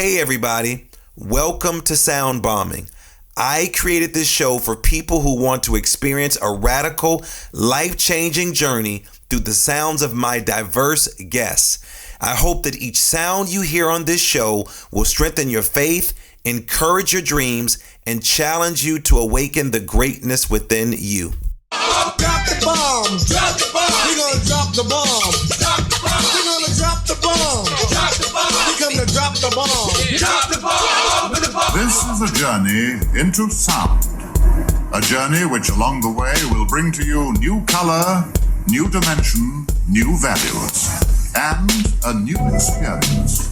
Hey everybody, welcome to Sound Bombing. I created this show for people who want to experience a radical, life-changing journey through the sounds of my diverse guests. I hope that each sound you hear on this show will strengthen your faith, encourage your dreams, and challenge you to awaken the greatness within you. Drop the bomb. Drop the bomb. We're gonna drop the bomb. Drop the bomb. We're gonna drop the bomb. Drop the bomb. We come to drop the bomb. Drop the bomb. This is a journey into sound. A journey which along the way will bring to you new color, new dimension, new values, and a new experience.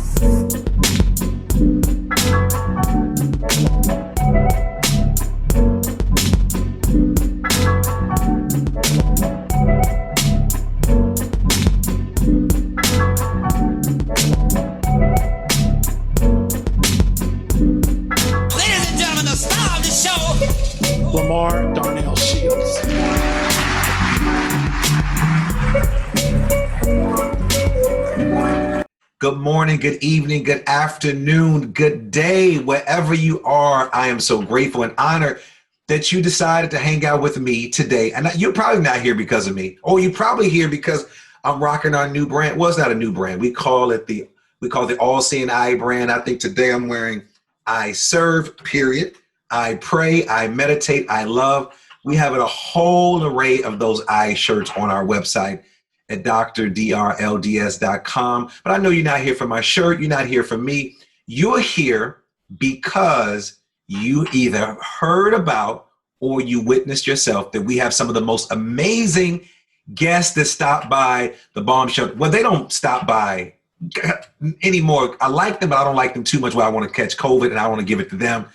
Lamar Darnell Shields. Good morning, good evening, good afternoon, good day, wherever you are. I am so grateful and honored that you decided to hang out with me today. And you're probably not here because of me, or you're probably here because I'm rocking our new brand. Well, it's not a new brand. We call it the All Seeing Eye brand. I think today I'm wearing I serve, period. I pray, I meditate, I love. We have a whole array of those I shirts on our website at drdrlds.com. But I know you're not here for my shirt. You're not here for me. You're here because you either heard about or you witnessed yourself that we have some of the most amazing guests that stop by the Bomb Show. Well, they don't stop by anymore. I like them, but I don't like them too much where I want to catch COVID and I want to give it to them.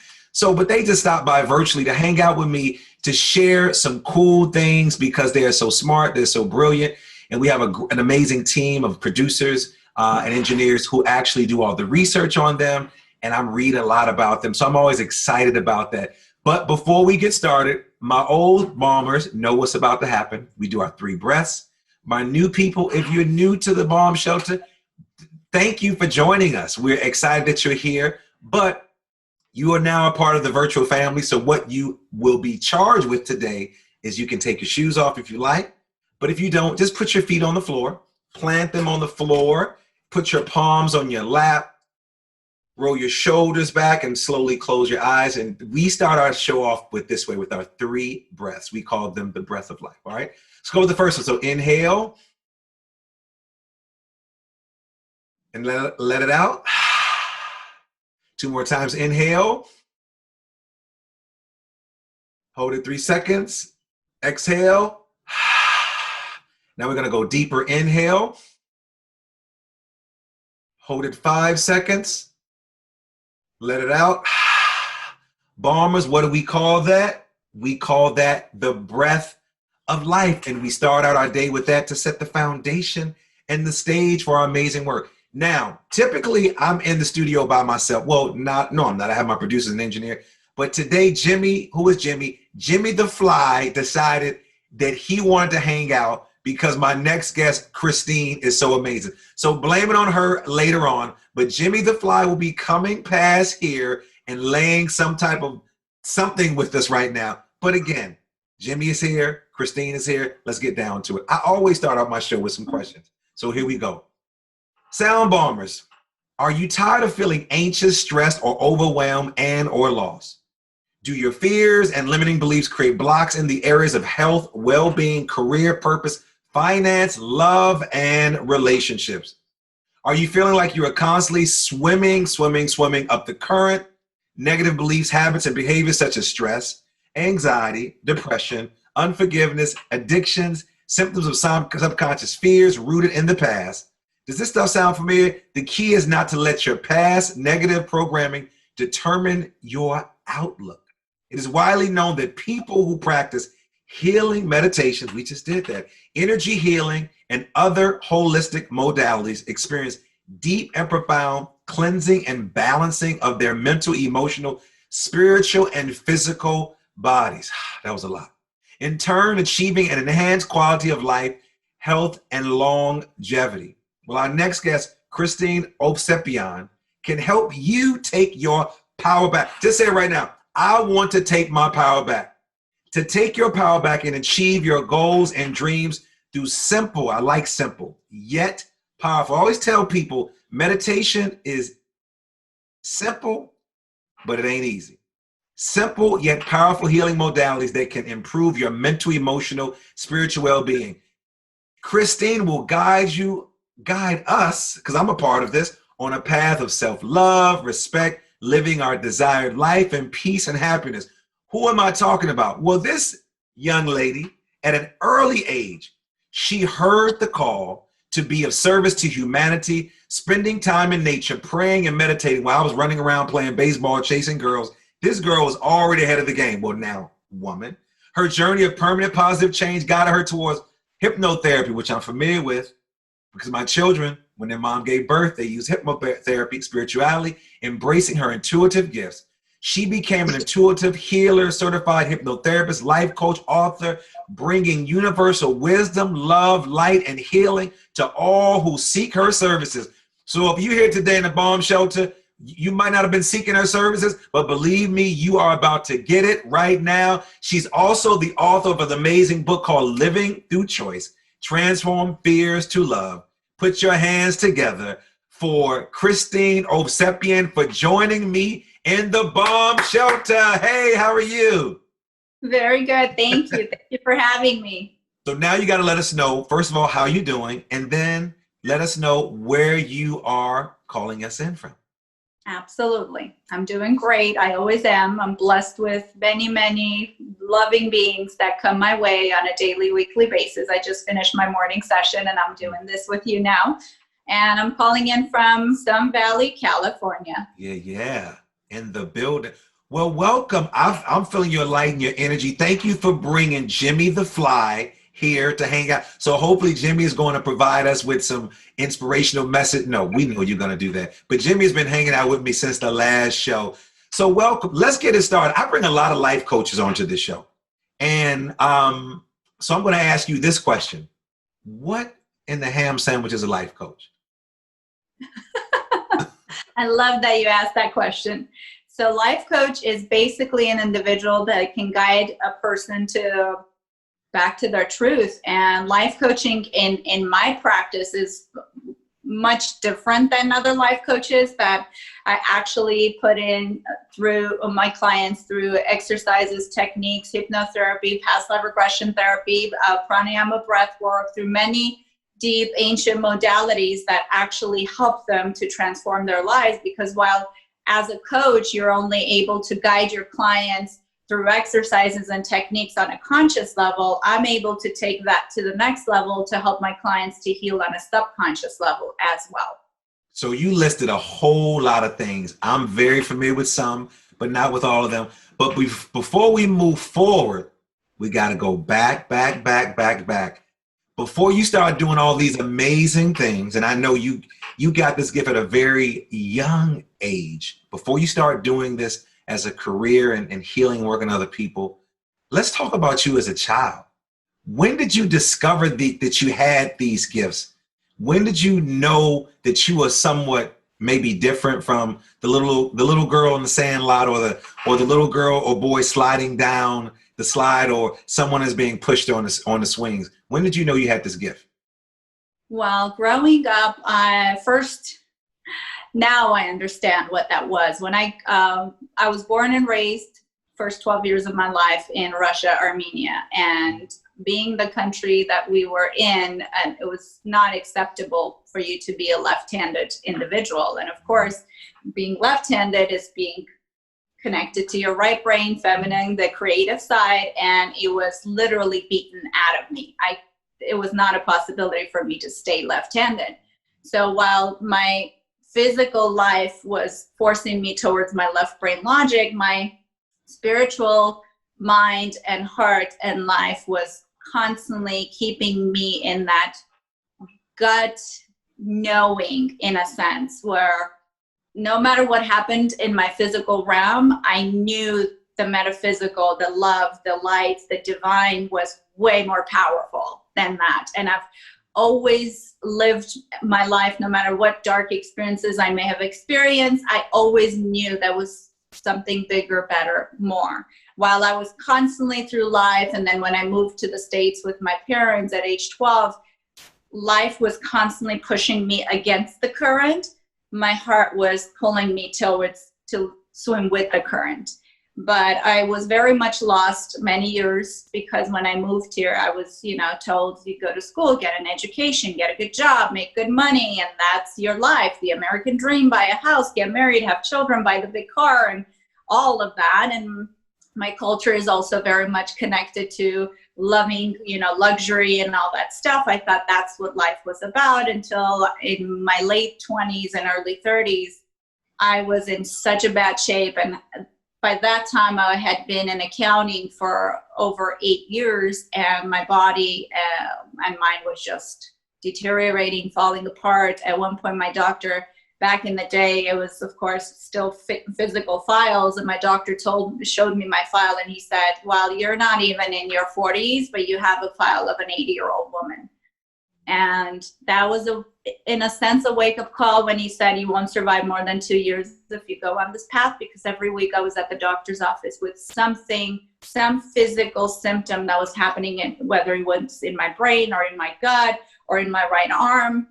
But they just stopped by virtually to hang out with me, to share some cool things because they are so smart, they're so brilliant, and we have an amazing team of producers and engineers who actually do all the research on them, and I'm reading a lot about them, so I'm always excited about that. But before we get started, my old bombers know what's about to happen. We do our 3 breaths. My new people, if you're new to the Bomb Shelter, thank you for joining us. We're excited that you're here, but you are now a part of the virtual family, so what you will be charged with today is you can take your shoes off if you like, but if you don't, just put your feet on the floor, plant them on the floor, put your palms on your lap, roll your shoulders back, and slowly close your eyes. And we start our show off with this way, with our 3 breaths. We call them the breath of life, all right? Let's go with the first one. So inhale, and let it out. 2 more times. Inhale. Hold it 3 seconds. Exhale. Now we're going to go deeper. Inhale. Hold it 5 seconds. Let it out. Bombers, what do we call that? We call that the breath of life. And we start out our day with that to set the foundation and the stage for our amazing work. Now, typically, I'm in the studio by myself. Well, I'm not. I have my producers and engineer. But today, Jimmy, who is Jimmy? Jimmy the Fly decided that he wanted to hang out because my next guest, Kristine, is so amazing. So blame it on her later on. But Jimmy the Fly will be coming past here and laying something with us right now. But again, Jimmy is here. Kristine is here. Let's get down to it. I always start off my show with some questions. So here we go. Sound bombers, are you tired of feeling anxious, stressed, or overwhelmed or lost? Do your fears and limiting beliefs create blocks in the areas of health, well-being, career, purpose, finance, love, and relationships? Are you feeling like you are constantly swimming up the current? Negative beliefs, habits, and behaviors such as stress, anxiety, depression, unforgiveness, addictions, symptoms of subconscious fears rooted in the past. Does this stuff sound familiar? The key is not to let your past negative programming determine your outlook. It is widely known that people who practice healing meditations, we just did that, energy healing, and other holistic modalities experience deep and profound cleansing and balancing of their mental, emotional, spiritual, and physical bodies. That was a lot. In turn, achieving an enhanced quality of life, health, and longevity. Well, our next guest, Kristine Ovsepian, can help you take your power back. Just say it right now. I want to take my power back. To take your power back and achieve your goals and dreams through simple, I like simple, yet powerful. I always tell people meditation is simple, but it ain't easy. Simple yet powerful healing modalities that can improve your mental, emotional, spiritual well-being. Kristine will guide us, because I'm a part of this, on a path of self-love, respect, living our desired life, and peace and happiness. Who am I talking about? Well, this young lady, at an early age, she heard the call to be of service to humanity, spending time in nature, praying and meditating while I was running around playing baseball, chasing girls. This girl was already ahead of the game. Well, now, woman. Her journey of permanent positive change guided her towards hypnotherapy, which I'm familiar with because my children, when their mom gave birth, they used hypnotherapy, spirituality, embracing her intuitive gifts. She became an intuitive healer, certified hypnotherapist, life coach, author, bringing universal wisdom, love, light, and healing to all who seek her services. So if you're here today in the bomb shelter, you might not have been seeking her services, but believe me, you are about to get it right now. She's also the author of an amazing book called Living Through Choice, Transform Fears to Love. Put your hands together for Kristine Ovsepian for joining me in the bomb shelter. Hey, how are you? Very good. Thank you. Thank you for having me. So now you got to let us know, first of all, how you're doing, and then let us know where you are calling us in from. Absolutely. I'm doing great. I always am. I'm blessed with many, many loving beings that come my way on a daily, weekly basis. I just finished my morning session and I'm doing this with you now. And I'm calling in from Sun Valley, California. Yeah. In the building. Well, welcome. I'm feeling your light and your energy. Thank you for bringing Jimmy the Fly here to hang out. So hopefully Jimmy is going to provide us with some inspirational message. No, we know you're going to do that. But Jimmy's been hanging out with me since the last show. So welcome. Let's get it started. I bring a lot of life coaches onto this show. And so I'm going to ask you this question. What in the ham sandwich is a life coach? I love that you asked that question. So life coach is basically an individual that can guide a person back to their truth. And life coaching in my practice is much different than other life coaches that I actually put in through my clients through exercises, techniques, hypnotherapy, past life regression therapy, pranayama, breath work, through many deep ancient modalities that actually help them to transform their lives. Because while as a coach, you're only able to guide your clients through exercises and techniques on a conscious level, I'm able to take that to the next level to help my clients to heal on a subconscious level as well. So you listed a whole lot of things. I'm very familiar with some, but not with all of them. But before we move forward, we got to go back. Before you start doing all these amazing things, and I know you got this gift at a very young age, before you start doing this as a career and healing work on other people, let's talk about you as a child. When did you discover that you had these gifts? When did you know that you were somewhat maybe different from the little girl in the sand lot, or the little girl or boy sliding down the slide, or someone is being pushed on the swings? When did you know you had this gift? Well, growing up, now I understand what that was. When I was born and raised, first 12 years of my life in Russia, Armenia, and being the country that we were in, and it was not acceptable for you to be a left-handed individual. And of course, being left-handed is being connected to your right brain, feminine, the creative side, and it was literally beaten out of me. It was not a possibility for me to stay left-handed. So while my physical life was forcing me towards my left brain logic, my spiritual mind and heart and life was constantly keeping me in that gut knowing, in a sense, where no matter what happened in my physical realm, I knew the metaphysical, the love, the light, the divine was way more powerful than that. And I've always lived my life, no matter what dark experiences I may have experienced. I always knew there was something bigger, better, more. While I was constantly through life, and then when I moved to the States with my parents at age 12, life was constantly pushing me against the current. My heart was pulling me towards to swim with the current. But I was very much lost many years, because when I moved here, I was, told you go to school, get an education, get a good job, make good money, and that's your life. The American dream: buy a house, get married, have children, buy the big car, and all of that. And my culture is also very much connected to loving, luxury and all that stuff. I thought that's what life was about, until in my late 20s and early 30s, I was in such a bad shape. And by that time, I had been in accounting for over 8 years, and my body and mind was just deteriorating, falling apart. At one point, my doctor, back in the day, it was, of course, still physical files, and my doctor showed me my file, and he said, well, you're not even in your 40s, but you have a file of an 80-year-old woman. And that was, in a sense, a wake-up call when he said you won't survive more than 2 years if you go on this path, because every week I was at the doctor's office with some physical symptom that was happening, whether it was in my brain or in my gut or in my right arm,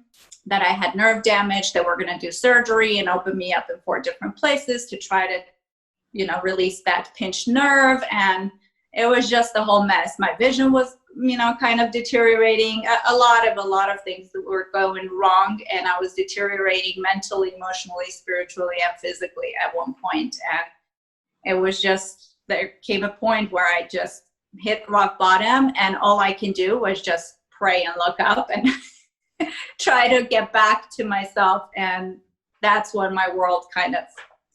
that I had nerve damage, that we're going to do surgery and open me up in 4 different places to try to, release that pinched nerve. And it was just a whole mess. My vision was, kind of deteriorating. A lot of things that were going wrong, and I was deteriorating mentally, emotionally, spiritually, and physically at one point. And it was just, there came a point where I just hit rock bottom, and all I can do was just pray and look up and try to get back to myself. And that's when my world kind of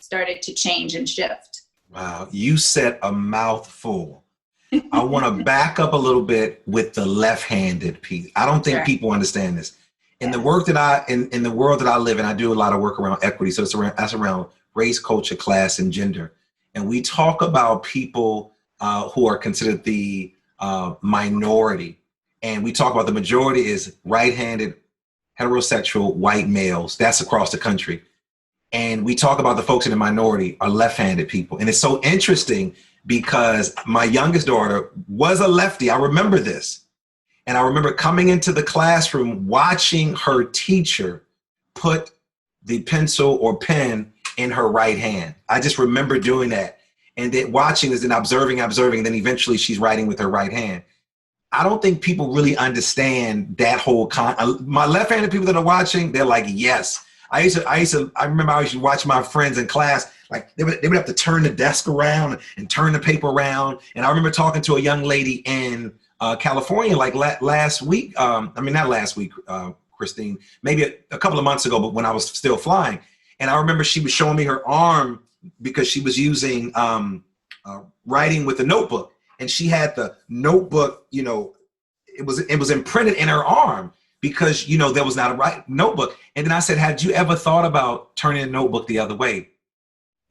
started to change and shift. Wow, you said a mouthful. I want to back up a little bit with the left-handed piece. I don't think Sure. people understand this. In the work that in the world that I live in, I do a lot of work around equity. So that's around race, culture, class, and gender. And we talk about people who are considered the minority. And we talk about the majority is right-handed, heterosexual, white males. That's across the country. And we talk about the folks in the minority are left-handed people. And it's so interesting because my youngest daughter was a lefty. I remember this. And I remember coming into the classroom, watching her teacher put the pencil or pen in her right hand. I just remember doing that. And then watching this and observing, and then eventually she's writing with her right hand. I don't think people really understand that whole my left-handed people that are watching, they're like, yes. I remember I used to watch my friends in class, like they would have to turn the desk around and turn the paper around. And I remember talking to a young lady in California, like last week. Not last week, Kristine, maybe a couple of months ago, but when I was still flying. And I remember she was showing me her arm because she was using writing with a notebook. And she had the notebook, it was imprinted in her arm, because, there was not a right notebook. And then I said, had you ever thought about turning a notebook the other way?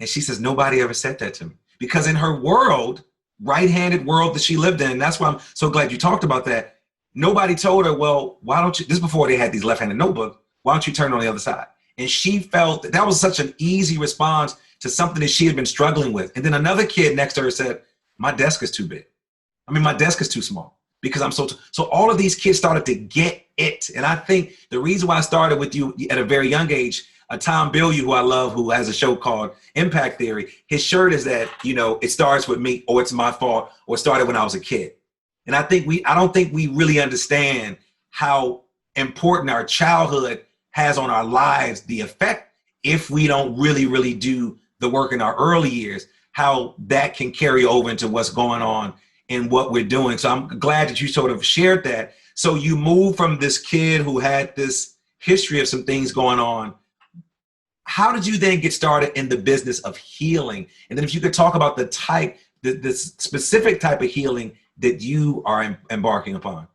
And she says, nobody ever said that to me. Because in her world, right-handed world that she lived in, and that's why I'm so glad you talked about that, nobody told her, well, why don't you, this is before they had these left-handed notebooks, why don't you turn on the other side? And she felt that was such an easy response to something that she had been struggling with. And then another kid next to her said, my desk is too big. My desk is too small. Because I'm so all of these kids started to get it. And I think the reason why I started with you at a very young age, Tom Bilyeu, who I love, who has a show called Impact Theory, his shirt is that, it starts with me, or it's my fault, or it started when I was a kid. And I don't think we really understand how important our childhood has on our lives, the effect, if we don't really, really do the work in our early years, how that can carry over into what's going on in what we're doing. So I'm glad that you sort of shared that. So you moved from this kid who had this history of some things going on. How did you then get started in the business of healing? And then if you could talk about the specific type of healing that you are embarking upon.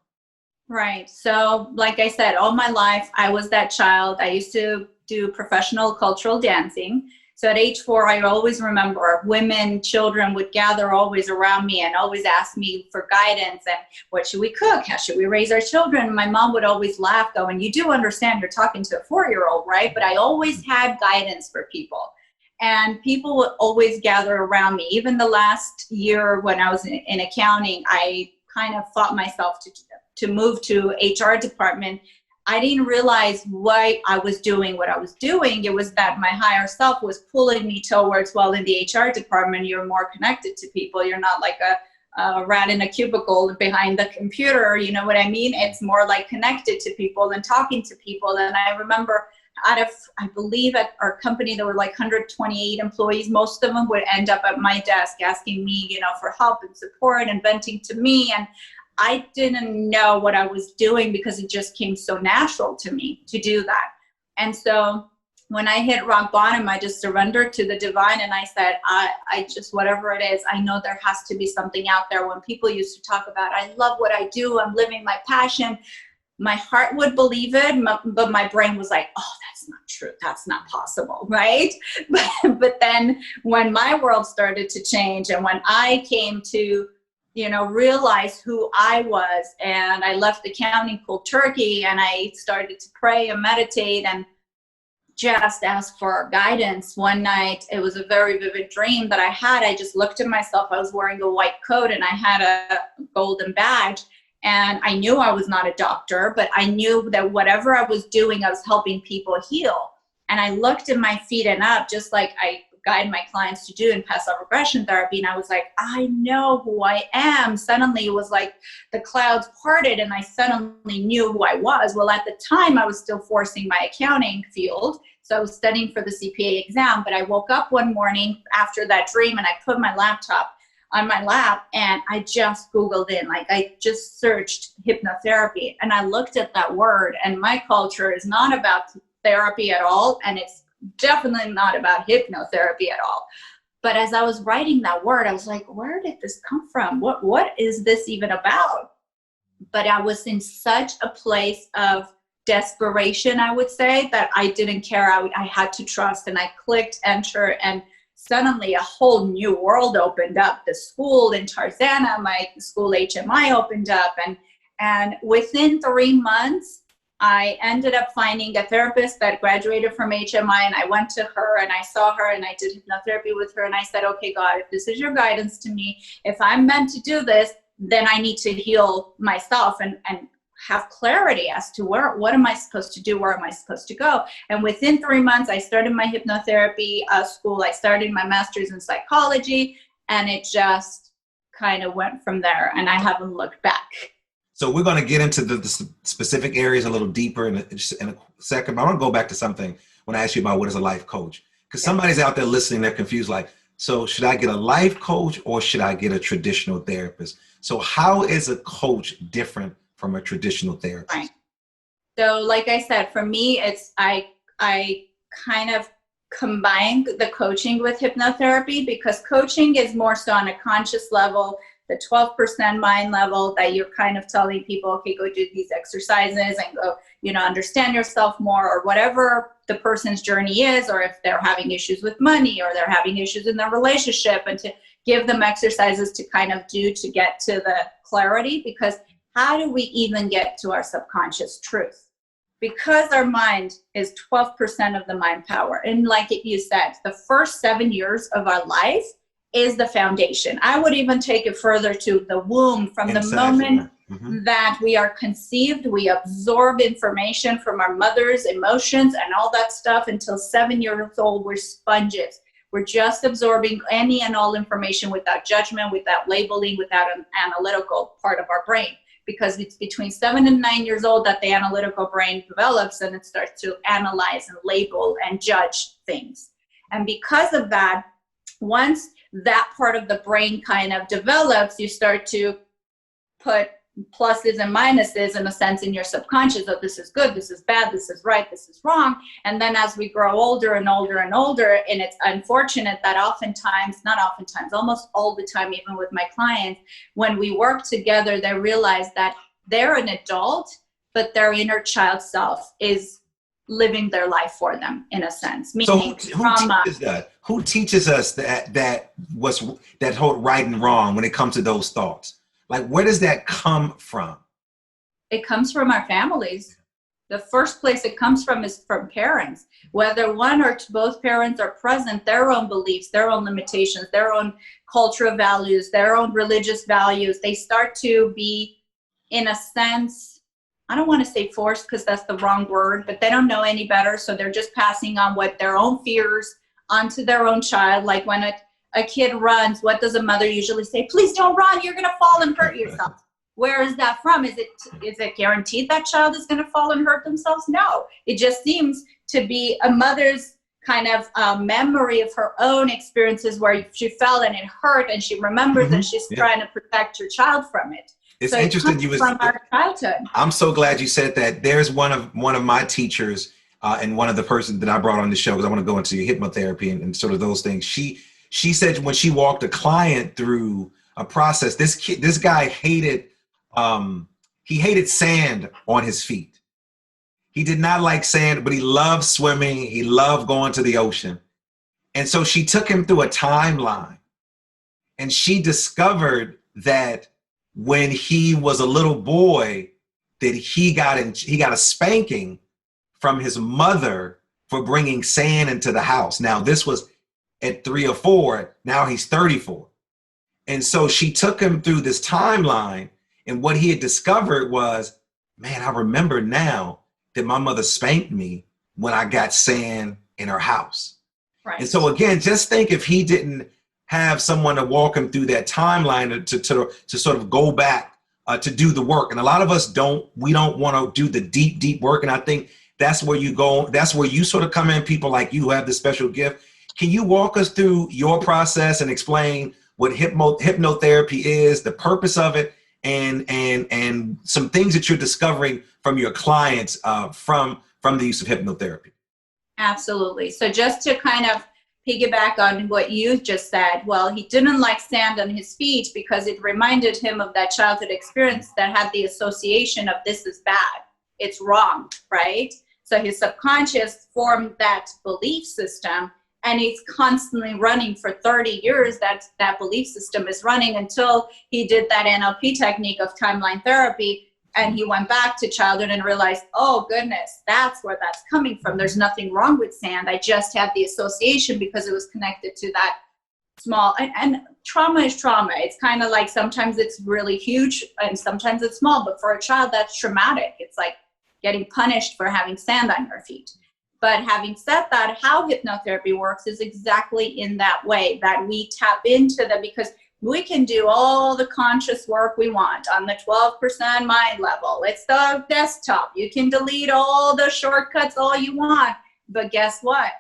Right. So like I said, all my life, I was that child. I used to do professional cultural dancing. So at age 4, I always remember women, children would gather always around me and always ask me for guidance and what should we cook? How should we raise our children? And my mom would always laugh going, you do understand you're talking to a 4-year-old, right? But I always had guidance for people. And people would always gather around me. Even the last year when I was in accounting, I kind of fought myself to move to HR department. I didn't realize why I was doing what I was doing. It was that my higher self was pulling me towards, well, in the HR department, you're more connected to people. You're not like a rat in a cubicle behind the computer. You know what I mean? It's more like connected to people and talking to people. And I remember I believe at our company, there were like 128 employees. Most of them would end up at my desk asking me, for help and support and venting to me. And I didn't know what I was doing because it just came so natural to me to do that. And so when I hit rock bottom, I just surrendered to the divine and I said, I just, whatever it is, I know there has to be something out there. When people used to talk about, I love what I do, I'm living my passion, my heart would believe it, but my brain was like, oh, that's not true. That's not possible, right? But then when my world started to change and when I came to realize who I was, and I left accounting cold turkey and I started to pray and meditate and just ask for guidance. One night, it was a very vivid dream that I had. I just looked at myself. I was wearing a white coat and I had a golden badge. And I knew I was not a doctor, but I knew that whatever I was doing, I was helping people heal. And I looked at my feet and up, just like I guide my clients to do in Past Life Regression therapy. And I was like, I know who I am. Suddenly it was like the clouds parted and I suddenly knew who I was. Well, at the time I was still forcing my accounting field. So I was studying for the CPA exam, but I woke up one morning after that dream and I put my laptop on my lap and I just Googled in, like I just searched hypnotherapy and I looked at that word, and my culture is not about therapy at all. And it's definitely not about hypnotherapy at all. But as I was writing that word, I was like, where did this come from? What is this even about? But I was in such a place of desperation, I would say, that I didn't care. I had to trust, and I clicked enter, and suddenly a whole new world opened up. The school in Tarzana, my school HMI opened up, and within 3 months, I ended up finding a therapist that graduated from HMI, and I went to her and I saw her and I did hypnotherapy with her. And I said, okay, God, if this is your guidance to me, if I'm meant to do this, then I need to heal myself and have clarity as to what am I supposed to do? Where am I supposed to go? And within 3 months, I started my hypnotherapy school. I started my master's in psychology, and it just kind of went from there, and I haven't looked back. So we're going to get into the specific areas a little deeper in a second. But I want to go back to something when I asked you about what is a life coach. Because somebody's out there listening, they're confused, like, so should I get a life coach or should I get a traditional therapist? So how is a coach different from a traditional therapist? Right. So like I said, for me, it's I kind of combine the coaching with hypnotherapy, because coaching is more so on a conscious level, the 12% mind level, that you're kind of telling people, okay, go do these exercises and go, understand yourself more, or whatever the person's journey is, or if they're having issues with money or they're having issues in their relationship, and to give them exercises to kind of do to get to the clarity. Because how do we even get to our subconscious truth? Because our mind is 12% of the mind power. And like you said, the first 7 years of our life is the foundation. I would even take it further to the womb. From the moment that we are conceived, we absorb information from our mother's emotions and all that stuff until 7 years old. We're sponges. We're just absorbing any and all information without judgment, without labeling, without an analytical part of our brain. Because it's between 7 and 9 years old that the analytical brain develops, and it starts to analyze and label and judge things. And because of that, once that part of the brain kind of develops, you start to put pluses and minuses, in a sense, in your subconscious of this is good, this is bad, this is right, this is wrong. And then as we grow older and older and older, and it's unfortunate that almost all the time, even with my clients, when we work together, they realize that they're an adult, but their inner child self is living their life for them in a sense. So Meaning who teaches that? Who teaches us that whole right and wrong when it comes to those thoughts? Like, where does that come from? It comes from our families. The first place it comes from is from parents. Whether one or both parents are present, their own beliefs, their own limitations, their own cultural values, their own religious values, they start to be, in a sense, I don't want to say forced because that's the wrong word, but they don't know any better. So they're just passing on what their own fears onto their own child. Like when a kid runs, what does a mother usually say? Please don't run, you're going to fall and hurt yourself. Where is that from? Is it guaranteed that child is going to fall and hurt themselves? No, it just seems to be a mother's kind of memory of her own experiences where she fell and it hurt, and she remembers and she's trying to protect her child from it. It's so interesting. It comes from our childhood. I'm so glad you said that. There's one of my teachers and one of the person that I brought on the show, because I want to go into hypnotherapy and sort of those things. She said when she walked a client through a process, this guy hated sand on his feet. He did not like sand, but he loved swimming. He loved going to the ocean. And so she took him through a timeline, and she discovered that when he was a little boy, that he got a spanking from his mother for bringing sand into the house. Now, this was at 3 or 4. Now he's 34. And so she took him through this timeline, and what he had discovered was, man, I remember now that my mother spanked me when I got sand in her house. Right. And so again, just think if he didn't have someone to walk him through that timeline to sort of go back to do the work. And a lot of us don't want to do the deep work. And I think that's where you go. That's where you sort of come in, people like you who have the special gift. Can you walk us through your process and explain what hypnotherapy is, the purpose of it, and some things that you're discovering from your clients from the use of hypnotherapy? Absolutely. So just to kind of piggyback on what you just said, well, he didn't like sand on his feet because it reminded him of that childhood experience that had the association of this is bad, it's wrong, right? So his subconscious formed that belief system, and it's constantly running for 30 years. That belief system is running until he did that NLP technique of timeline therapy. And he went back to childhood and realized, oh goodness, that's where that's coming from. There's nothing wrong with sand. I just had the association because it was connected to that small, and trauma is trauma. It's kind of like sometimes it's really huge and sometimes it's small, but for a child that's traumatic. It's like getting punished for having sand on your feet. But having said that, how hypnotherapy works is exactly in that way, that we tap into because we can do all the conscious work we want on the 12% mind level. It's the desktop. You can delete all the shortcuts all you want. But guess what?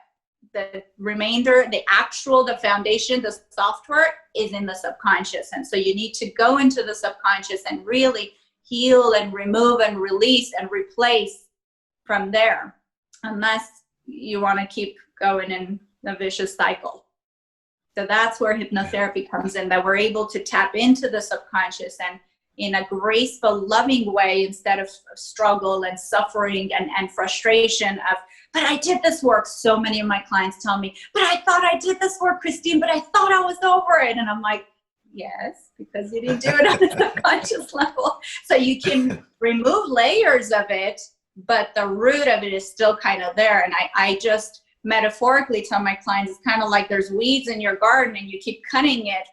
The remainder, the foundation, the software is in the subconscious. And so you need to go into the subconscious and really heal and remove and release and replace from there, unless you want to keep going in a vicious cycle. So that's where hypnotherapy comes in, that we're able to tap into the subconscious and in a graceful, loving way, instead of struggle and suffering and frustration of, but I did this work. So many of my clients tell me, but I thought I did this work, Kristine, but I thought I was over it. And I'm like, yes, because you didn't do it on a subconscious level. So you can remove layers of it, but the root of it is still kind of there. And I just metaphorically tell my clients, it's kind of like there's weeds in your garden and you keep cutting it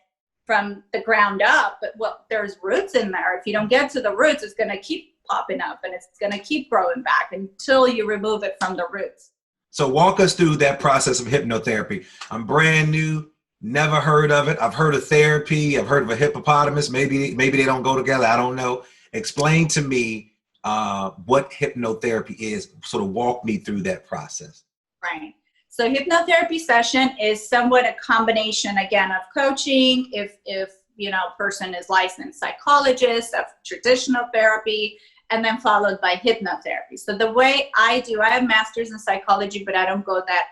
from the ground up, but well, there's roots in there. If you don't get to the roots, it's going to keep popping up and it's going to keep growing back until you remove it from the roots. So walk us through that process of hypnotherapy. I'm brand new, never heard of it. I've heard of therapy. I've heard of a hippopotamus. Maybe they don't go together. I don't know. Explain to me what hypnotherapy is. Sort of walk me through that process. Right. So hypnotherapy session is somewhat a combination, again, of coaching, if person is licensed psychologist, of traditional therapy, and then followed by hypnotherapy. So the way I have master's in psychology, but I don't go that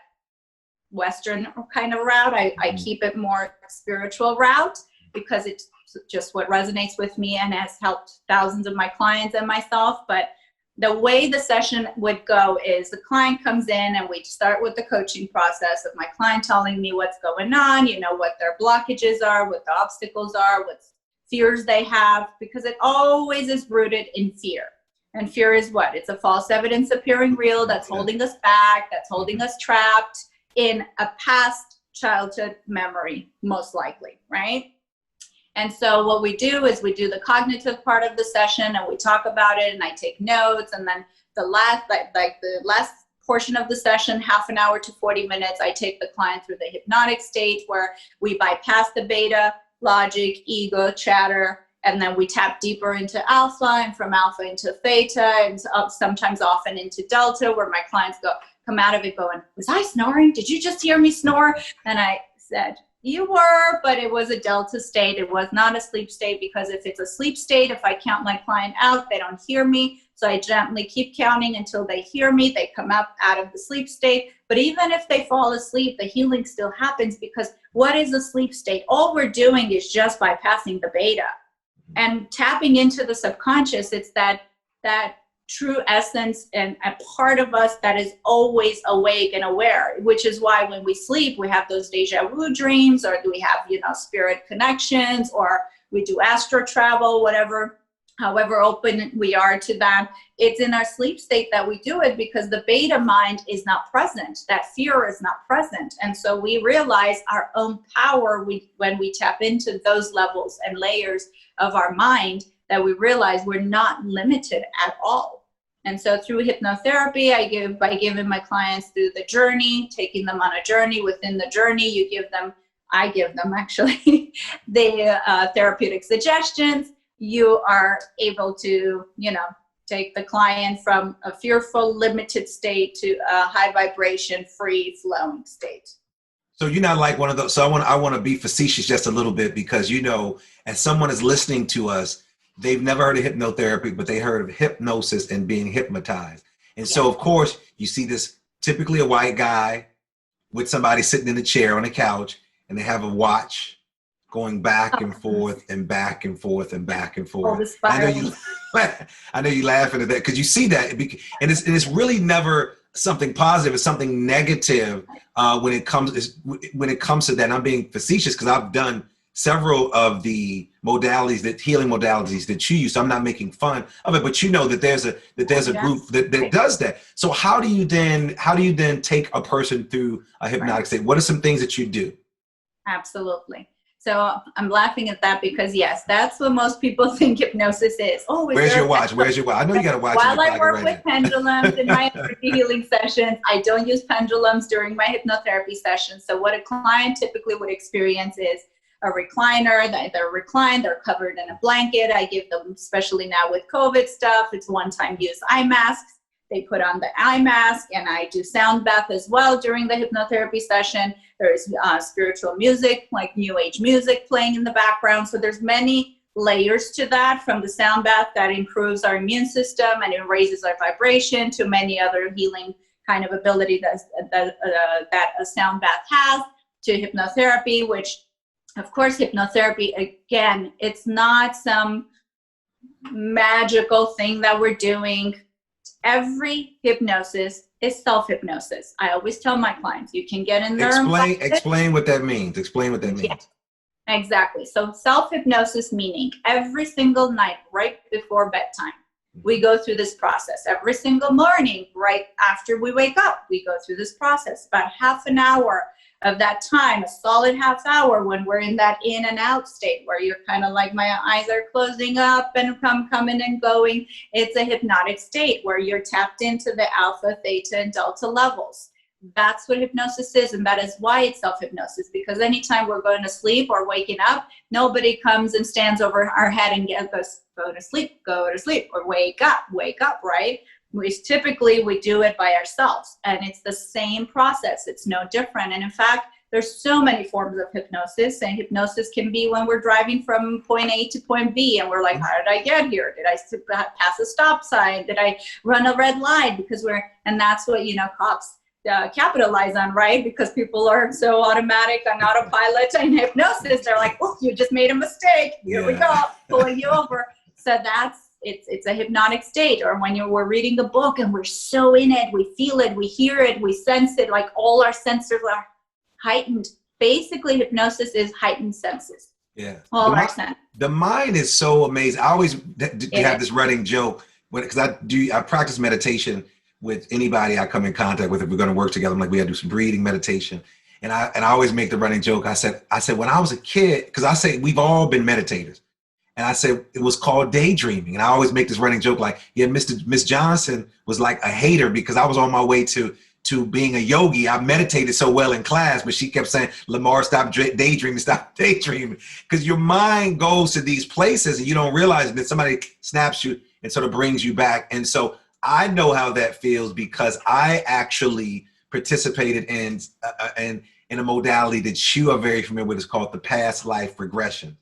Western kind of route. I keep it more spiritual route because it's just what resonates with me and has helped thousands of my clients and myself. But the way the session would go is the client comes in and we start with the coaching process of my client telling me what's going on, you know, what their blockages are, what the obstacles are, what fears they have, because it always is rooted in fear. And fear is what? It's a false evidence appearing real that's holding us back, that's holding us trapped in a past childhood memory, most likely, right? And so what we do is we do the cognitive part of the session and we talk about it and I take notes, and then the last, the last portion of the session, half an hour to 40 minutes, I take the client through the hypnotic state where we bypass the beta, logic, ego, chatter, and then we tap deeper into alpha, and from alpha into theta, and sometimes often into delta, where my clients come out of it going, was I snoring? Did you just hear me snore? And I said, you were, but it was a delta state. It was not a sleep state, because if it's a sleep state, if I count my client out, they don't hear me. So I gently keep counting until they hear me. They come up out of the sleep state. But even if they fall asleep, the healing still happens, because what is a sleep state? All we're doing is just bypassing the beta and tapping into the subconscious. It's that true essence and a part of us that is always awake and aware, which is why when we sleep, we have those deja vu dreams, or do we have, you know, spirit connections, or we do astral travel, whatever, however open we are to that. It's in our sleep state that we do it, because the beta mind is not present. That fear is not present. And so we realize our own power when we tap into those levels and layers of our mind, that we realize we're not limited at all. And so through hypnotherapy, by giving my clients through the journey, taking them on a journey. Within the journey, I give them actually the therapeutic suggestions. You are able to, you know, take the client from a fearful, limited state to a high vibration, free flowing state. So you're not like one of those. So I want to be facetious just a little bit, because, you know, as someone is listening to us, they've never heard of hypnotherapy, but they heard of hypnosis and being hypnotized. And so, of course, you see this typically a white guy with somebody sitting in a chair on a couch, and they have a watch going back and forth and back and forth and back and forth. I know you laughing at that, because you see that, and it's really never something positive. It's something negative when it comes to that. And I'm being facetious because I've done several of the healing modalities that you use. So I'm not making fun of it, but you know that there's a group that does that. So how do you then take a person through a hypnotic state? What are some things that you do? Absolutely. So I'm laughing at that because, yes, that's what most people think hypnosis is. Oh, where's your watch? Where's your watch? I know you got a watch. While I work with pendulums in my healing sessions, I don't use pendulums during my hypnotherapy sessions. So what a client typically would experience is a recliner. They're reclined, they're covered in a blanket. I give them, especially now with COVID stuff, it's one-time use eye masks. They put on the eye mask, and I do sound bath as well during the hypnotherapy session. There's spiritual music, like new age music playing in the background. So there's many layers to that, from the sound bath that improves our immune system and it raises our vibration, to many other healing kind of ability that a sound bath has, to hypnotherapy, which, of course, hypnotherapy, again, it's not some magical thing that we're doing. Every hypnosis is self-hypnosis. I always tell my clients, you can get in there. Explain what that means. Explain what that means. Yeah, exactly. So self-hypnosis meaning every single night, right before bedtime, we go through this process. Every single morning, right after we wake up, we go through this process. About half an hour of that time, a solid half hour, when we're in that in and out state where you're kind of like, my eyes are closing up and coming and going. It's a hypnotic state where you're tapped into the alpha, theta, and delta levels. That's what hypnosis is, and that is why it's self-hypnosis, because anytime we're going to sleep or waking up, nobody comes and stands over our head and gets us, go to sleep, or wake up, right? We do it by ourselves, and it's the same process. It's no different. And in fact, there's so many forms of hypnosis, and hypnosis can be when we're driving from point A to point B, and we're like, how did I get here? Did I pass a stop sign? Did I run a red light? And that's what, cops capitalize on, right? Because people are so automatic on autopilot and hypnosis. They're like, oh, you just made a mistake. Here we go, pulling you over. So it's a hypnotic state, or when we're reading a book and we're so in it, we feel it, we hear it, we sense it, like all our senses are heightened. Basically, hypnosis is heightened senses. Yeah. All our senses. The mind is so amazing. I always have this running joke because I practice meditation with anybody I come in contact with. If we're going to work together, I'm like, we got to do some breathing meditation. And I always make the running joke. I said, when I was a kid, because I say we've all been meditators. And I said, it was called daydreaming. And I always make this running joke like, yeah, Miss Johnson was like a hater because I was on my way to being a yogi. I meditated so well in class, but she kept saying, Lamar, stop daydreaming, stop daydreaming. Because your mind goes to these places and you don't realize that somebody snaps you and sort of brings you back. And so I know how that feels because I actually participated in a modality that you are very familiar with. It's called the Past Life Regression.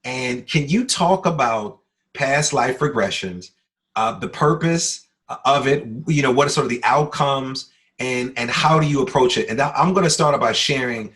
And can you talk about past life regressions, the purpose of it, what are sort of the outcomes, and how do you approach it? And I'm going to start by sharing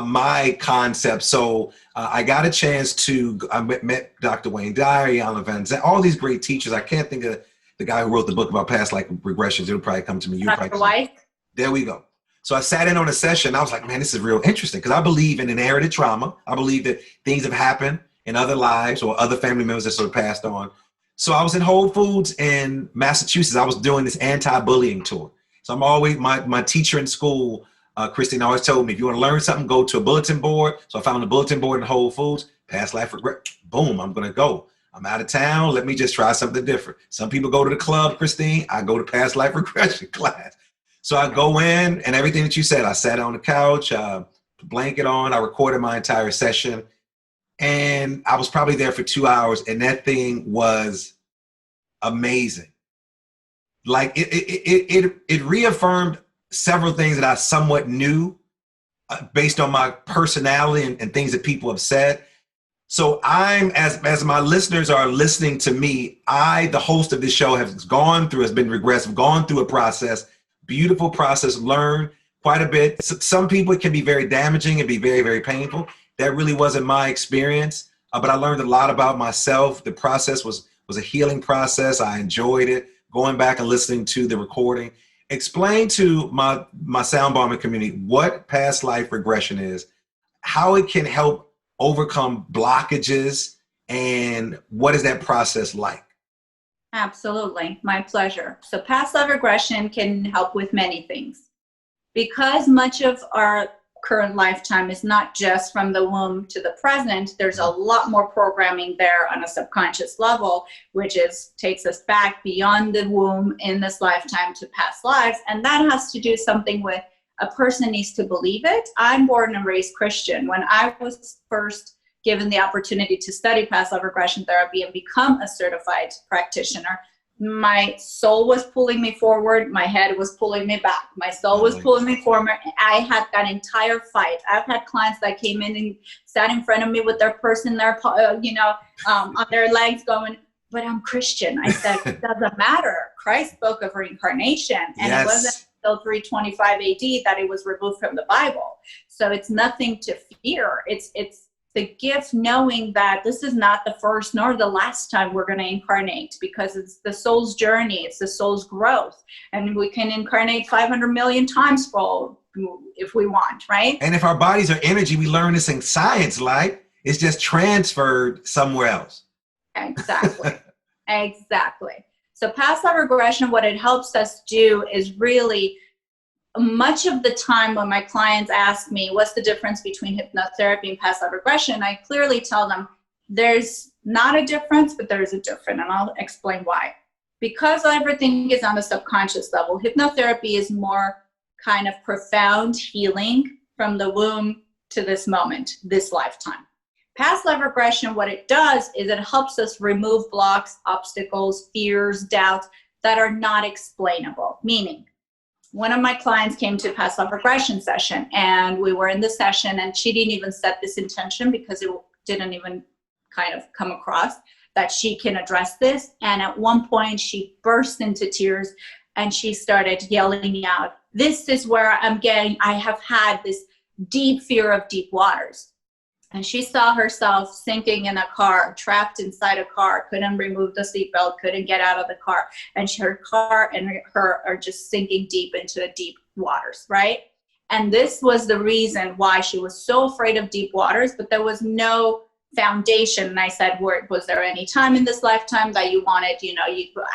my concept. So I got a chance I met Dr. Wayne Dyer, Alan Van Zandt, all these great teachers. I can't think of the guy who wrote the book about past life regressions. It'll probably come to me. Dr. White. There we go. So I sat in on a session. I was like, man, this is real interesting because I believe in inherited trauma. I believe that things have happened in other lives or other family members that sort of passed on. So I was in Whole Foods in Massachusetts. I was doing this anti-bullying tour. So I'm always, my teacher in school, Kristine, always told me, if you want to learn something, go to a bulletin board. So I found a bulletin board in Whole Foods, Past Life Regression. Boom, I'm going to go. I'm out of town. Let me just try something different. Some people go to the club, Kristine. I go to Past Life Regression class. So I go in and everything that you said, I sat on the couch, blanket on, I recorded my entire session. And I was probably there for 2 hours, and that thing was amazing. Like it reaffirmed several things that I somewhat knew based on my personality and things that people have said. So as my listeners are listening to me, the host of this show, has been regressive, gone through a process, beautiful process, learned quite a bit. Some people, it can be very damaging and be very, very painful. That really wasn't my experience, but I learned a lot about myself. The process was a healing process. I enjoyed it. Going back and listening to the recording. Explain to my sound bombing community what past life regression is, how it can help overcome blockages, and what is that process like? Absolutely, my pleasure. So past life regression can help with many things. Because much of our current lifetime is not just from the womb to the present, there's a lot more programming there on a subconscious level, which takes us back beyond the womb in this lifetime to past lives. And that has to do something with a person needs to believe it. I'm born and raised Christian. When I was first given the opportunity to study past life regression therapy and become a certified practitioner, my soul was pulling me forward. My head was pulling me back. My soul was pulling me forward. I had that entire fight. I've had clients that came in and sat in front of me with their purse in their, on their legs going, but I'm Christian. I said, it doesn't matter. Christ spoke of reincarnation. And It wasn't until 325 AD that it was removed from the Bible. So it's nothing to fear. It's the gift knowing that this is not the first nor the last time we're going to incarnate, because it's the soul's journey, it's the soul's growth, and we can incarnate 500 million times if we want, right? And if our bodies are energy, we learn this in science, like it's just transferred somewhere else. Exactly. Exactly. So past life regression, what it helps us do is really, much of the time when my clients ask me, what's the difference between hypnotherapy and past life regression, I clearly tell them there's not a difference, but there's a difference. And I'll explain why. Because everything is on the subconscious level, hypnotherapy is more kind of profound healing from the womb to this moment, this lifetime. Past life regression, what it does is it helps us remove blocks, obstacles, fears, doubts that are not explainable. Meaning, one of my clients came to a past life regression session, and we were in the session, and she didn't even set this intention because it didn't even kind of come across that she can address this. And at one point she burst into tears and she started yelling out, this is where I have had this deep fear of deep waters. And she saw herself sinking in a car, trapped inside a car, couldn't remove the seatbelt, couldn't get out of the car. And her car and her are just sinking deep into deep waters, right? And this was the reason why she was so afraid of deep waters, but there was no foundation. And I said, was there any time in this lifetime that you wanted, you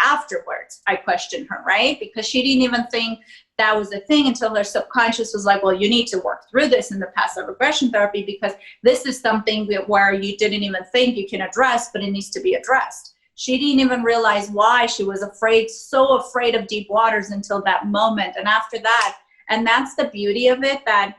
afterwards? I questioned her, right? Because she didn't even think that was a thing until her subconscious was like, well, you need to work through this in the past life regression therapy, because this is something where you didn't even think you can address, but it needs to be addressed. She didn't even realize why she was afraid, so afraid of deep waters until that moment. And after that, and that's the beauty of it, that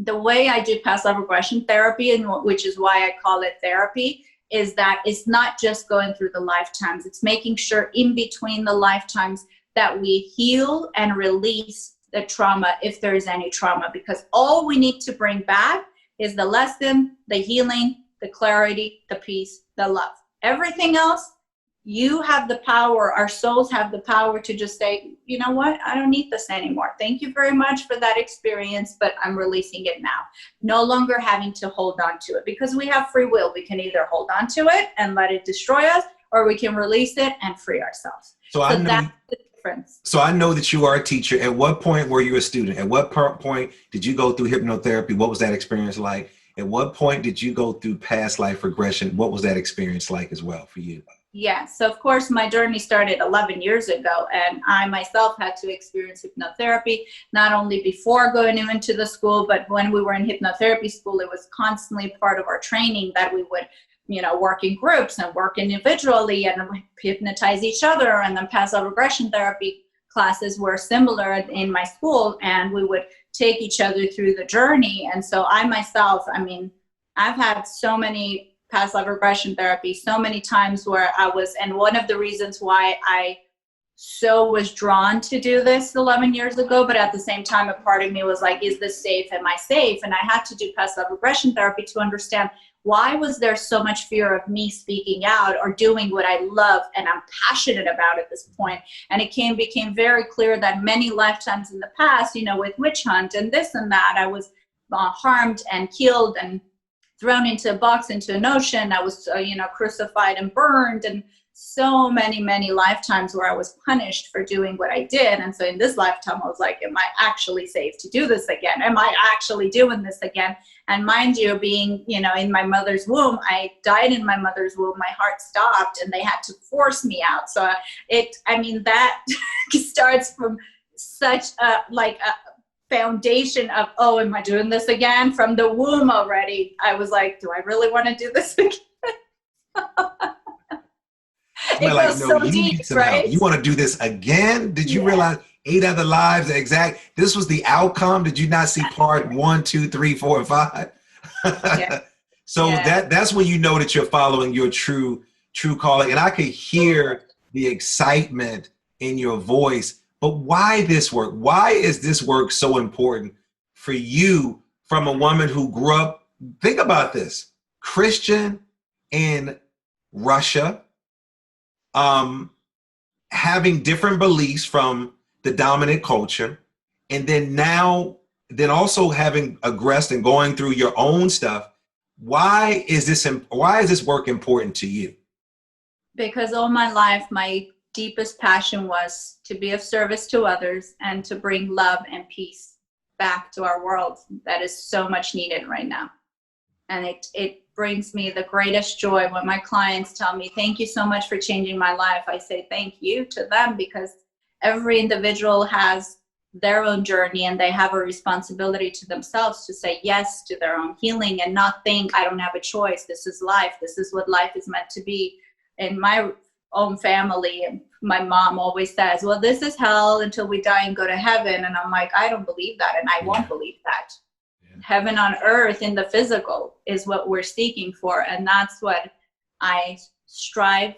the way I do past life regression therapy, and which is why I call it therapy, is that it's not just going through the lifetimes. It's making sure in between the lifetimes that we heal and release the trauma, if there is any trauma, because all we need to bring back is the lesson, the healing, the clarity, the peace, the love. Everything else, you have the power, our souls have the power to just say, you know what, I don't need this anymore. Thank you very much for that experience, but I'm releasing it now. No longer having to hold on to it, because we have free will. We can either hold on to it and let it destroy us, or we can release it and free ourselves. So that's the difference. So I know that you are a teacher. At what point were you a student? At what point did you go through hypnotherapy? What was that experience like? At what point did you go through past life regression? What was that experience like as well for you? Yeah, so of course my journey started 11 years ago, and I myself had to experience hypnotherapy, not only before going into the school, but when we were in hypnotherapy school, it was constantly part of our training that we would, work in groups and work individually and hypnotize each other. And then past life regression therapy classes were similar in my school, and we would take each other through the journey. And so I myself, I've had so many past life regression therapy, so many times where I was, and one of the reasons why I was drawn to do this 11 years ago, but at the same time, a part of me was like, is this safe? Am I safe? And I had to do past life regression therapy to understand, why was there so much fear of me speaking out or doing what I love and I'm passionate about at this point? And it became very clear that many lifetimes in the past, with witch hunt and this and that, I was harmed and killed and thrown into a box, into an ocean. I was, crucified and burned, and so many lifetimes where I was punished for doing what I did. And so in this lifetime, I was like, am I actually safe to do this again? Am I actually doing this again? And mind you, being, in my mother's womb, I died in my mother's womb. My heart stopped and they had to force me out. So that starts from such a foundation of, oh, am I doing this again? From the womb already, I was like, do I really want to do this again? It goes so deep, right? You want to do this again? Did you realize 8 other lives this was the outcome? Did you not see part 1, 2, 3, 4, and 5? So that's when you know that you're following your true calling. And I could hear the excitement in your voice. But why this work? Why is this work so important for you, from a woman who grew up, think about this, Christian in Russia, having different beliefs from the dominant culture, and then also having aggressed and going through your own stuff? Why is this work important to you? Because all my life, my deepest passion was to be of service to others and to bring love and peace back to our world that is so much needed right now. And it brings me the greatest joy when my clients tell me, thank you so much for changing my life. I say thank you to them, because every individual has their own journey and they have a responsibility to themselves to say yes to their own healing and not think, I don't have a choice. This is life. This is what life is meant to be. In my own family, my mom always says, well, this is hell until we die and go to heaven. And I'm like, I don't believe that, and I won't believe that. Heaven on earth in the physical is what we're seeking for, and that's what I strive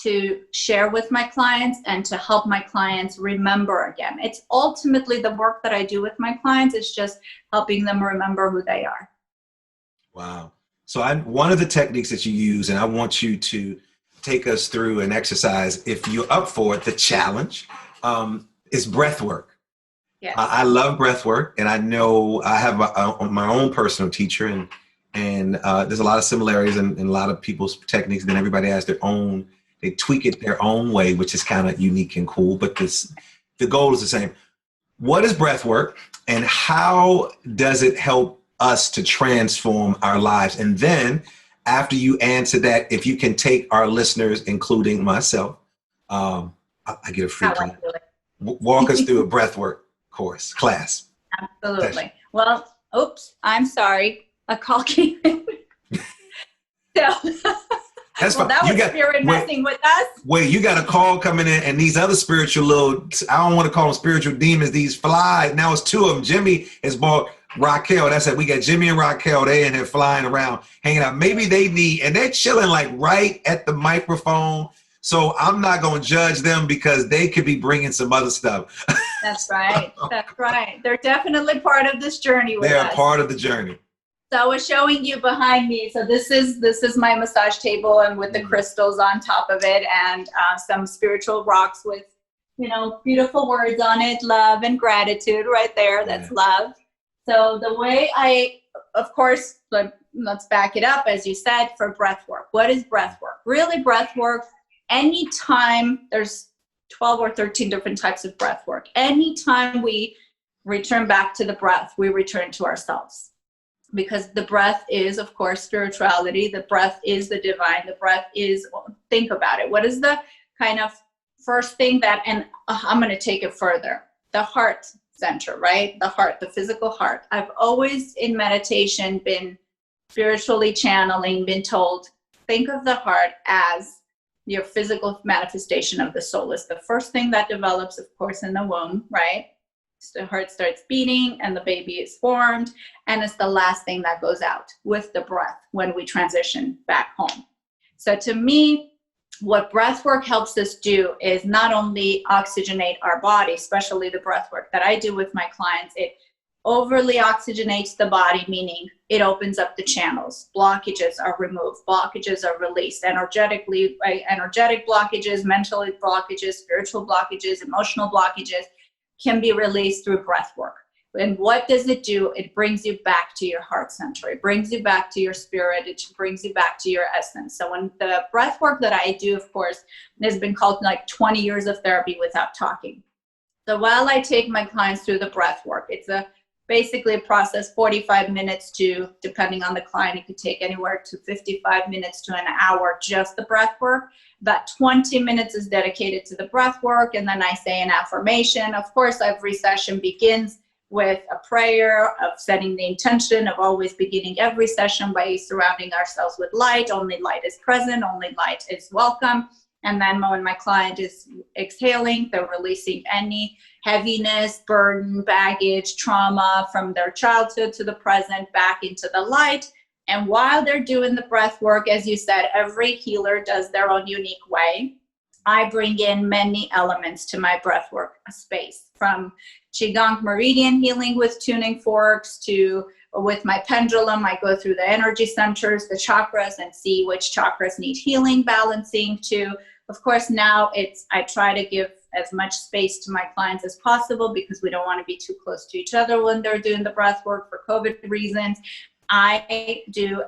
to share with my clients and to help my clients remember again. It's ultimately the work that I do with my clients is just helping them remember who they are. Wow. So one of the techniques that you use, and I want you to take us through an exercise, if you're up for it, the challenge, is breath work. Yes. I love breath work, and I know I have my own personal teacher, And there's a lot of similarities in a lot of people's techniques. Then everybody has their own, they tweak it their own way, which is kind of unique and cool, but the goal is the same. What is breath work and how does it help us to transform our lives? And then after you answer that, if you can take our listeners, including myself, I get a free plan. Walk us through a breathwork class. Absolutely. Session. Well, oops, I'm sorry. A call came in. So, That's well, fine. that was spirit messing with us. Wait, you got a call coming in, and these other spiritual little, I don't want to call them spiritual demons, these flies. Now it's two of them. Jimmy has bought Raquel. That's it. We got Jimmy and Raquel. They in here flying around, hanging out. Maybe they need, and they're chilling like right at the microphone. So I'm not going to judge them because they could be bringing some other stuff. That's right. That's right. They're definitely part of this journey with us. They're a part of the journey. So I was showing you behind me. So this is my massage table, and with the crystals on top of it, and some spiritual rocks with, beautiful words on it, love and gratitude right there. That's love. So the way of course, let's back it up, as you said, for breath work. What is breath work? Really, breath work, anytime, there's 12 or 13 different types of breath work. Anytime we return back to the breath, we return to ourselves. Because the breath is, of course, spirituality. The breath is the divine. The breath is, think about it. What is the kind of first thing that, and I'm going to take it further, the heart center, right? The heart, the physical heart. I've always in meditation been spiritually channeling, been told, think of the heart as your physical manifestation of the soul. It's the first thing that develops, of course, in the womb, right? So the heart starts beating and the baby is formed, and it's the last thing that goes out with the breath when we transition back home. So to me, what breath work helps us do is not only oxygenate our body, especially the breath work that I do with my clients, it overly oxygenates the body, meaning it opens up the channels. Blockages are removed, blockages are released energetically, right? Energetic blockages, mental blockages, spiritual blockages, emotional blockages can be released through breath work. And what does it do? It brings you back to your heart center. It brings you back to your spirit. It brings you back to your essence. So when the breath work that I do, of course, has been called like 20 years of therapy without talking. So while I take my clients through the breath work, it's basically a process, 45 minutes to, depending on the client, it could take anywhere to 55 minutes to an hour, just the breath work. About 20 minutes is dedicated to the breath work, and then I say an affirmation. Of course, every session begins with a prayer of setting the intention of always beginning every session by surrounding ourselves with light. Only light is present, only light is welcome. And then when my client is exhaling, they're releasing any heaviness, burden, baggage, trauma from their childhood to the present back into the light. And while they're doing the breath work, as you said, every healer does their own unique way. I bring in many elements to my breath work space, from Qigong meridian healing with tuning forks to with my pendulum, I go through the energy centers, the chakras, and see which chakras need healing, balancing to, of course, now I try to give as much space to my clients as possible because we don't want to be too close to each other when they're doing the breath work for COVID reasons. I do,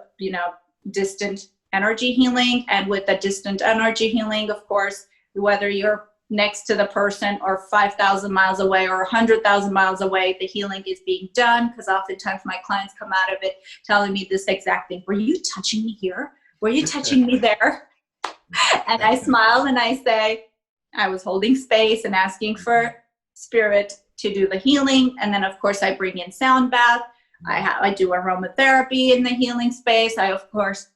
distant energy healing, and with the distant energy healing, of course, whether you're next to the person or 5,000 miles away or 100,000 miles away, the healing is being done, because oftentimes my clients come out of it telling me this exact thing. Were you touching me here? Were you touching me there? And I smile and I say, I was holding space and asking for spirit to do the healing. And then, of course, I bring in sound bath. I do aromatherapy in the healing space. I, of course,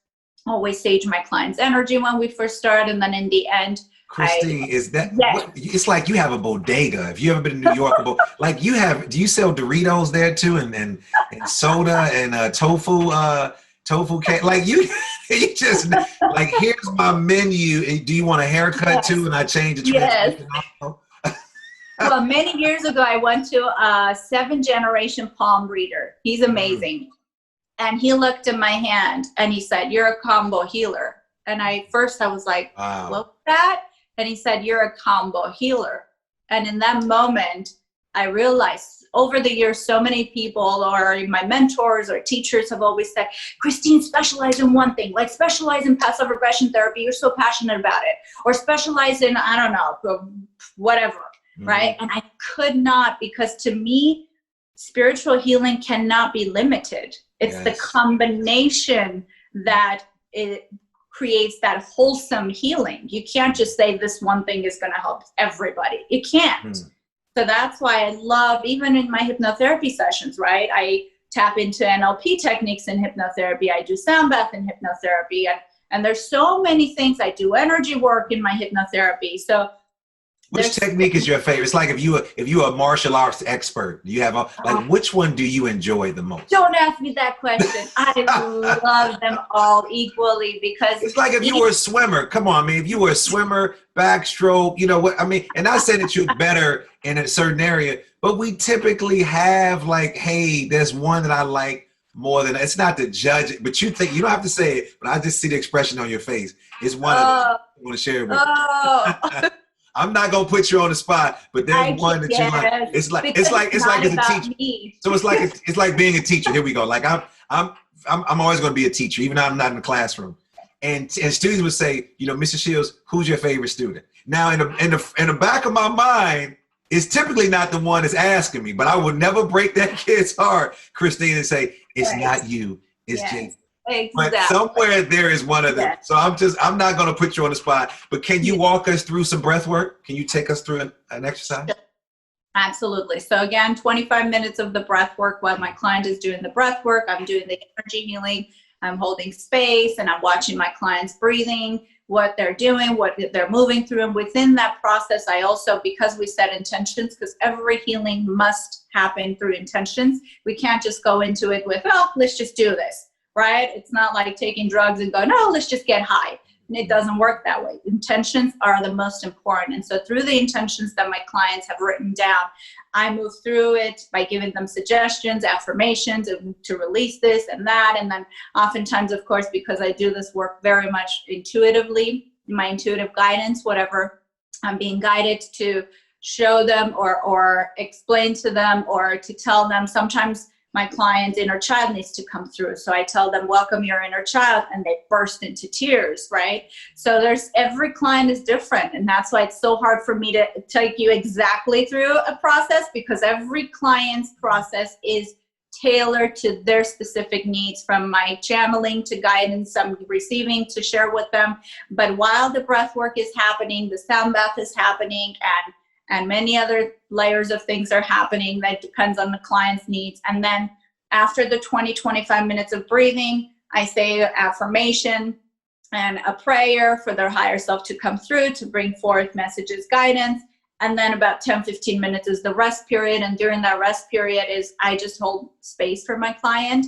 always sage my client's energy when we first start. And then in the end, Kristine, it's like you have a bodega. If you ever been to New York, do you sell Doritos there too? And soda and tofu cake? Like you just like, here's my menu. Do you want a haircut too? And I change the yes. Well, many years ago, I went to a 7th-generation palm reader. He's amazing. And he looked at my hand and he said, "You're a combo healer." And I was like, wow. What's that? And he said, "You're a combo healer." And in that moment, I realized over the years, so many people or my mentors or teachers have always said, Kristine, specialize in one thing, like specialize in past life regression therapy. You're so passionate about it. Or specialize in, I don't know, whatever, right? And I could not, because to me, spiritual healing cannot be limited. It's the combination that it creates that wholesome healing. You can't just say this one thing is going to help everybody. You can't. So that's why I love, even in my hypnotherapy sessions, right? I tap into NLP techniques in hypnotherapy. I do sound bath in hypnotherapy. And there's so many things. I do energy work in my hypnotherapy. So which technique is your favorite? It's like if you're a martial arts expert, you have like which one do you enjoy the most? Don't ask me that question. I love them all equally, because it's like if you were a swimmer. Come on, man. If you were a swimmer, backstroke, you know what I mean? And I say that you're better in a certain area, but we typically have like, hey, there's one that I like more than, it's not to judge it, but you think, you don't have to say it, but I just see the expression on your face. It's one of them. I want to share it with you. I'm not gonna put you on the spot, but there's one that you like. It's like as a teacher. So it's like being a teacher. Here we go. Like I'm always gonna be a teacher, even though I'm not in the classroom. And students would say, you know, Mr. Shields, who's your favorite student? Now in the back of my mind, it's typically not the one that's asking me, but I would never break that kid's heart, Kristine, and say it's not you, it's Jason. Exactly. But somewhere there is one of them. Yes. So I'm not going to put you on the spot, but can you walk us through some breath work? Can you take us through an exercise? Absolutely. So again, 25 minutes of the breath work while my client is doing the breath work. I'm doing the energy healing. I'm holding space and I'm watching my clients breathing, what they're doing, what they're moving through. And within that process, I also, because we set intentions, because every healing must happen through intentions. We can't just go into it with, oh, let's just do this. Right? It's not like taking drugs and go, no, let's just get high. And it doesn't work that way. Intentions are the most important. And so through the intentions that my clients have written down, I move through it by giving them suggestions, affirmations to release this and that. And then oftentimes, of course, because I do this work very much intuitively, my intuitive guidance, whatever I'm being guided to show them or explain to them or to tell them. Sometimes my client's inner child needs to come through. So I tell them, welcome your inner child, and they burst into tears, right? So every client is different. And that's why it's so hard for me to take you exactly through a process, because every client's process is tailored to their specific needs, from my channeling to guidance, I'm receiving to share with them. But while the breath work is happening, the sound bath is happening, and many other layers of things are happening that depends on the client's needs. And then after the 20-25 minutes of breathing, I say an affirmation and a prayer for their higher self to come through to bring forth messages, guidance. And then about 10-15 minutes is the rest period. And during that rest period is I just hold space for my client.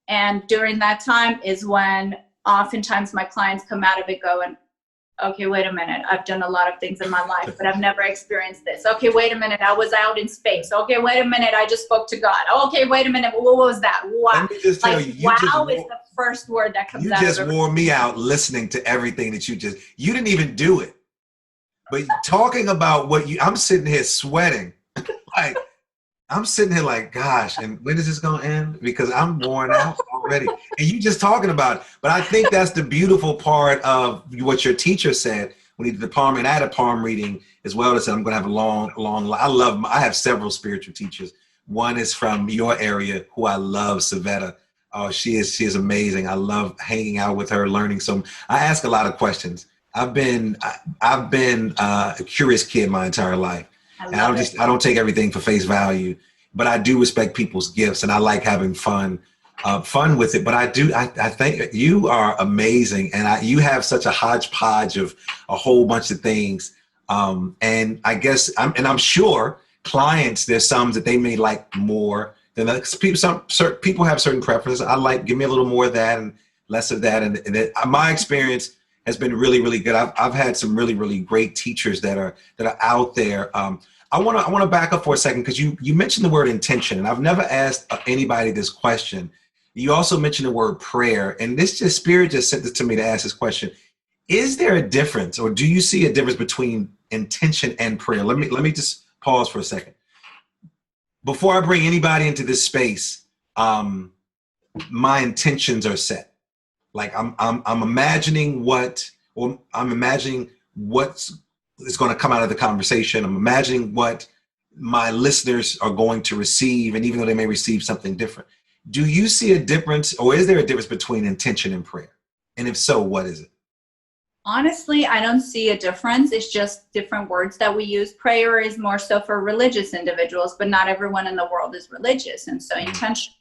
And during that time is when oftentimes my clients come out of it going, okay, wait a minute. I've done a lot of things in my life, but I've never experienced this. Okay, wait a minute. I was out in space. Okay, wait a minute. I just spoke to God. Okay, wait a minute. What was that? Wow. Let me just tell you, wow is the first word that comes out. You just wore me out listening to everything that you didn't even do it. But talking about I'm sitting here sweating. Like, I'm sitting here like, gosh, and when is this going to end? Because I'm worn out already. And you just talking about it. But I think that's the beautiful part of what your teacher said when he did the palm, and I had a palm reading as well. That said, I'm going to have a long, I have several spiritual teachers. One is from your area who I love, Savetta. Oh, she is amazing. I love hanging out with her, learning. So I ask a lot of questions. I've been a curious kid my entire life. I don't take everything for face value, but I do respect people's gifts, and I like having fun with it. But I think you are amazing, and you have such a hodgepodge of a whole bunch of things. And I guess I'm sure clients, there's some that they may like more than others. People have certain preferences. Give me a little more of that and less of that. And my experience has been really, really good. I've had some really, really great teachers that are out there. I want to back up for a second, because you mentioned the word intention, and I've never asked anybody this question. You also mentioned the word prayer, and Spirit just sent it to me to ask this question. Is there a difference, or do you see a difference between intention and prayer? Let me just pause for a second. before I bring anybody into this space, my intentions are set. Like I'm imagining what's is going to come out of the conversation. I'm imagining what my listeners are going to receive, and even though they may receive something different. Do you see a difference, or is there a difference between intention and prayer? And if so, what is it? Honestly, I don't see a difference. It's just different words that we use. Prayer is more so for religious individuals, but not everyone in the world is religious. And so intention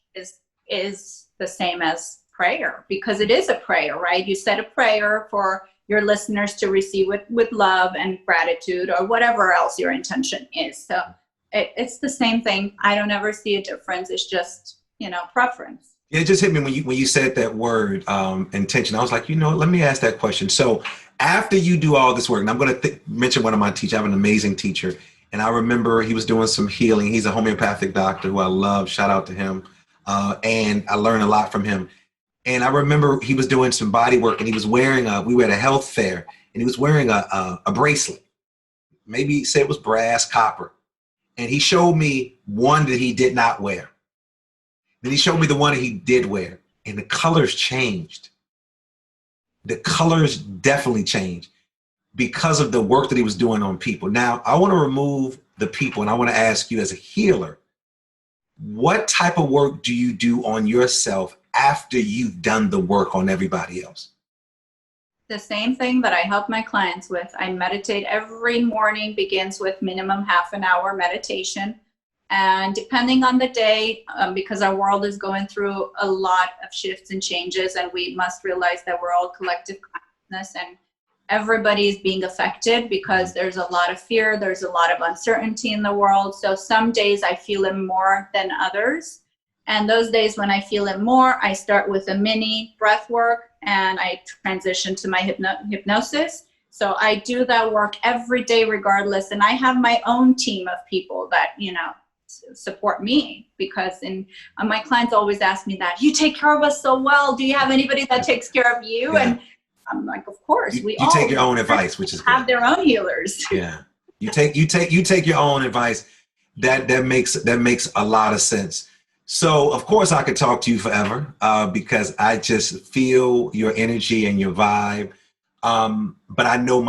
is the same as prayer, because it is a prayer, right? You said a prayer for your listeners to receive with love and gratitude, or whatever else your intention is. So it's the same thing. I don't ever see a difference. It's just, preference. It just hit me when you said that word, intention. I was like, let me ask that question. So after you do all this work, and I'm going to mention one of my teachers. I have an amazing teacher, and I remember he was doing some healing. He's a homeopathic doctor who I love. Shout out to him. And I learned a lot from him. And I remember he was doing some body work, and he was wearing we were at a health fair, and he was wearing a bracelet. Maybe he said it was brass, copper. And he showed me one that he did not wear. Then he showed me the one that he did wear, and the colors changed. The colors definitely changed because of the work that he was doing on people. Now, I want to remove the people, and I want to ask you as a healer, what type of work do you do on yourself after you've done the work on everybody else? The same thing that I help my clients with. I meditate every morning, begins with minimum half an hour meditation. And depending on the day, because our world is going through a lot of shifts and changes, and we must realize that we're all collective consciousness, and everybody is being affected because there's a lot of fear, there's a lot of uncertainty in the world. So some days I feel it more than others. And those days when I feel it more, I start with a mini breath work, and I transition to my hypnosis. So I do that work every day regardless. And I have my own team of people that, support me, because my clients always ask me that, you take care of us so well. Do you have anybody that takes care of you? Yeah. And I'm like, of course. You take your own advice, which is have good. Their own healers. Yeah. You take your own advice. That makes a lot of sense. So of course I could talk to you forever, because I just feel your energy and your vibe. But I know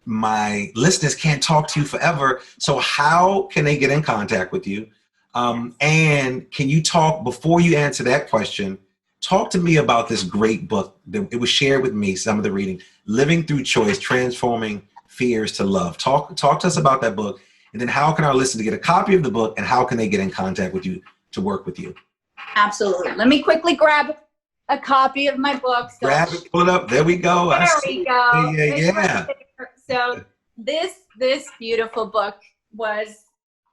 my listeners can't talk to you forever. So how can they get in contact with you? And can you talk, before you answer that question, talk to me about this great book that it was shared with me, some of the reading, Living Through Choice, Transforming Fears to Love. Talk to us about that book. And then how can our listeners get a copy of the book, and how can they get in contact with you to work with you? Absolutely. Let me quickly grab a copy of my book. So grab it, pull it up. There we go. There we go. Yeah. So this beautiful book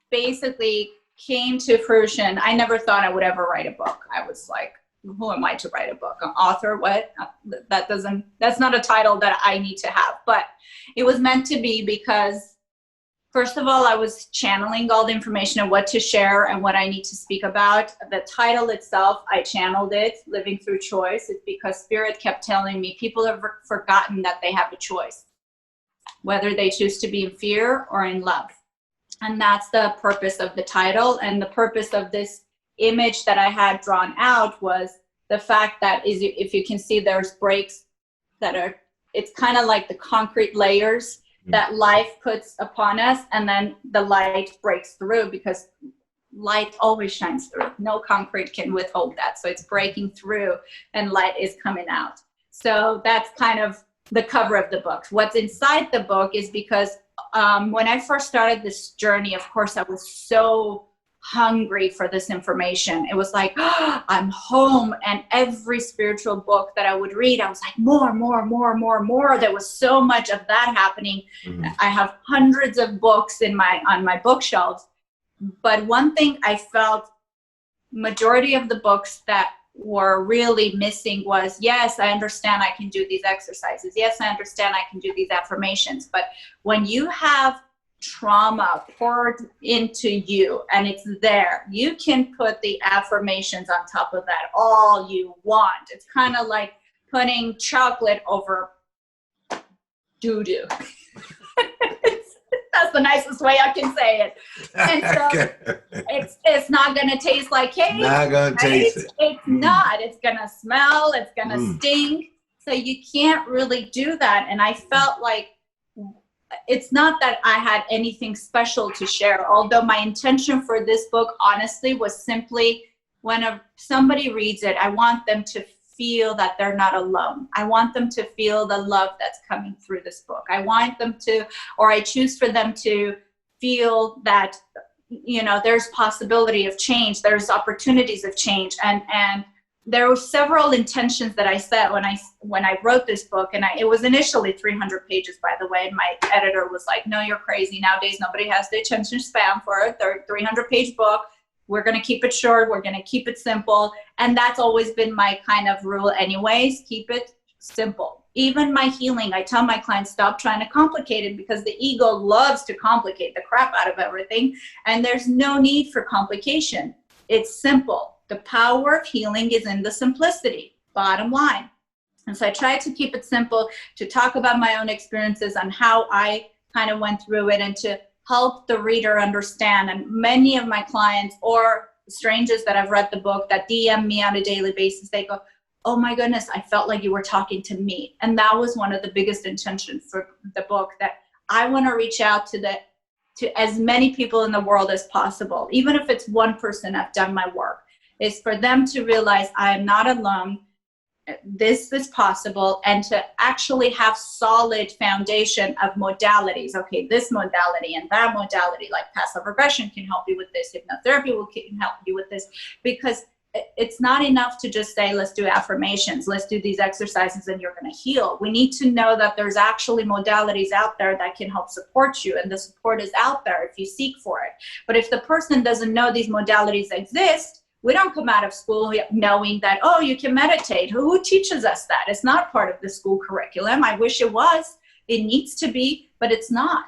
basically came to fruition. I never thought I would ever write a book. I was like, who am I to write a book? An author? What? That's not a title that I need to have. But it was meant to be, because first of all, I was channeling all the information of what to share and what I need to speak about. The title itself, I channeled it, Living Through Choice. It's because Spirit kept telling me people have forgotten that they have a choice, whether they choose to be in fear or in love. And that's the purpose of the title. And the purpose of this image that I had drawn out was the fact that, if you can see, there's breaks it's kind of like the concrete layers that life puts upon us, and then the light breaks through, because light always shines through. No concrete can withhold that. So it's breaking through and light is coming out. So that's kind of the cover of the book. What's inside the book is because when I first started this journey, of course, I was so hungry for this information. It was like, I'm home. And every spiritual book that I would read, I was like, more. There was so much of that happening. Mm-hmm. I have hundreds of books on my bookshelves. But one thing I felt, majority of the books that were really missing was, yes, I understand I can do these exercises. Yes, I understand I can do these affirmations. But when you have trauma poured into you and it's there, you can put the affirmations on top of that all you want. It's kind of like putting chocolate over doo-doo. That's the nicest way I can say it. And so it's not going to taste like cake. Not going to taste it. It's not. It's going to smell. It's going to stink. So you can't really do that. And I felt like it's not that I had anything special to share, although my intention for this book, honestly, was simply when somebody reads it, I want them to feel that they're not alone. I want them to feel the love that's coming through this book. I want them to, or I choose for them to feel that, you know, there's possibility of change. There's opportunities of change. And there were several intentions that I set when I wrote this book. And it was initially 300 pages, by the way. And my editor was like, no, you're crazy. Nowadays, nobody has the attention span for a 300-page book. We're going to keep it short. We're going to keep it simple. And that's always been my kind of rule anyways. Keep it simple. Even my healing, I tell my clients, stop trying to complicate it, because the ego loves to complicate the crap out of everything. And there's no need for complication. It's simple. The power of healing is in the simplicity, bottom line. And so I try to keep it simple, to talk about my own experiences and how I kind of went through it, and to help the reader understand. And many of my clients or strangers that have read the book that DM me on a daily basis, they go, oh my goodness, I felt like you were talking to me. And that was one of the biggest intentions for the book, that I want to reach out to as many people in the world as possible. Even if it's one person, I've done my work, is for them to realize I am not alone. This is possible, and to actually have solid foundation of modalities. Okay, this modality and that modality, like past life regression can help you with this, hypnotherapy can help you with this, because it's not enough to just say, let's do affirmations, let's do these exercises and you're going to heal. We need to know that there's actually modalities out there that can help support you, and the support is out there if you seek for it. But if the person doesn't know these modalities exist, we don't come out of school knowing that, oh, you can meditate. Who teaches us that? It's not part of the school curriculum. I wish it was. It needs to be, but it's not.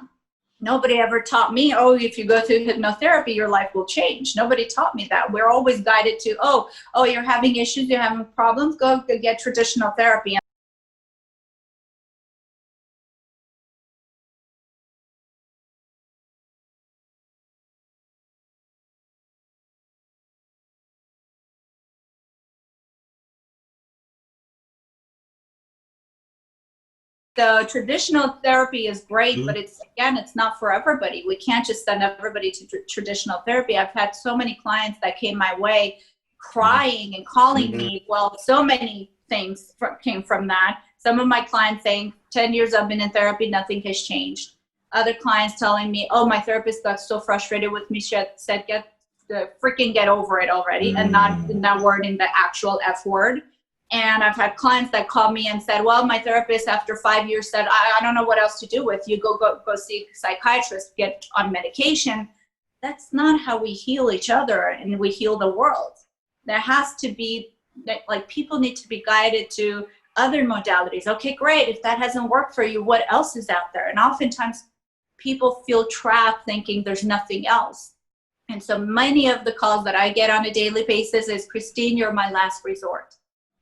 Nobody ever taught me, oh, if you go through hypnotherapy, your life will change. Nobody taught me that. We're always guided to, oh, you're having issues, you're having problems, go get traditional therapy. So traditional therapy is great, but it's not for everybody. We can't just send everybody to traditional therapy. I've had so many clients that came my way crying and calling me. Well, so many things came from that. Some of my clients saying, 10 years I've been in therapy, nothing has changed. Other clients telling me, oh, my therapist got so frustrated with me, she said, get over it already, and not wording the actual F word. And I've had clients that called me and said, well, my therapist after 5 years said, I don't know what else to do with you. Go see a psychiatrist, get on medication. That's not how we heal each other and we heal the world. There has to be, like, people need to be guided to other modalities. Okay, great. If that hasn't worked for you, what else is out there? And oftentimes people feel trapped thinking there's nothing else. And so many of the calls that I get on a daily basis is, Kristine, you're my last resort.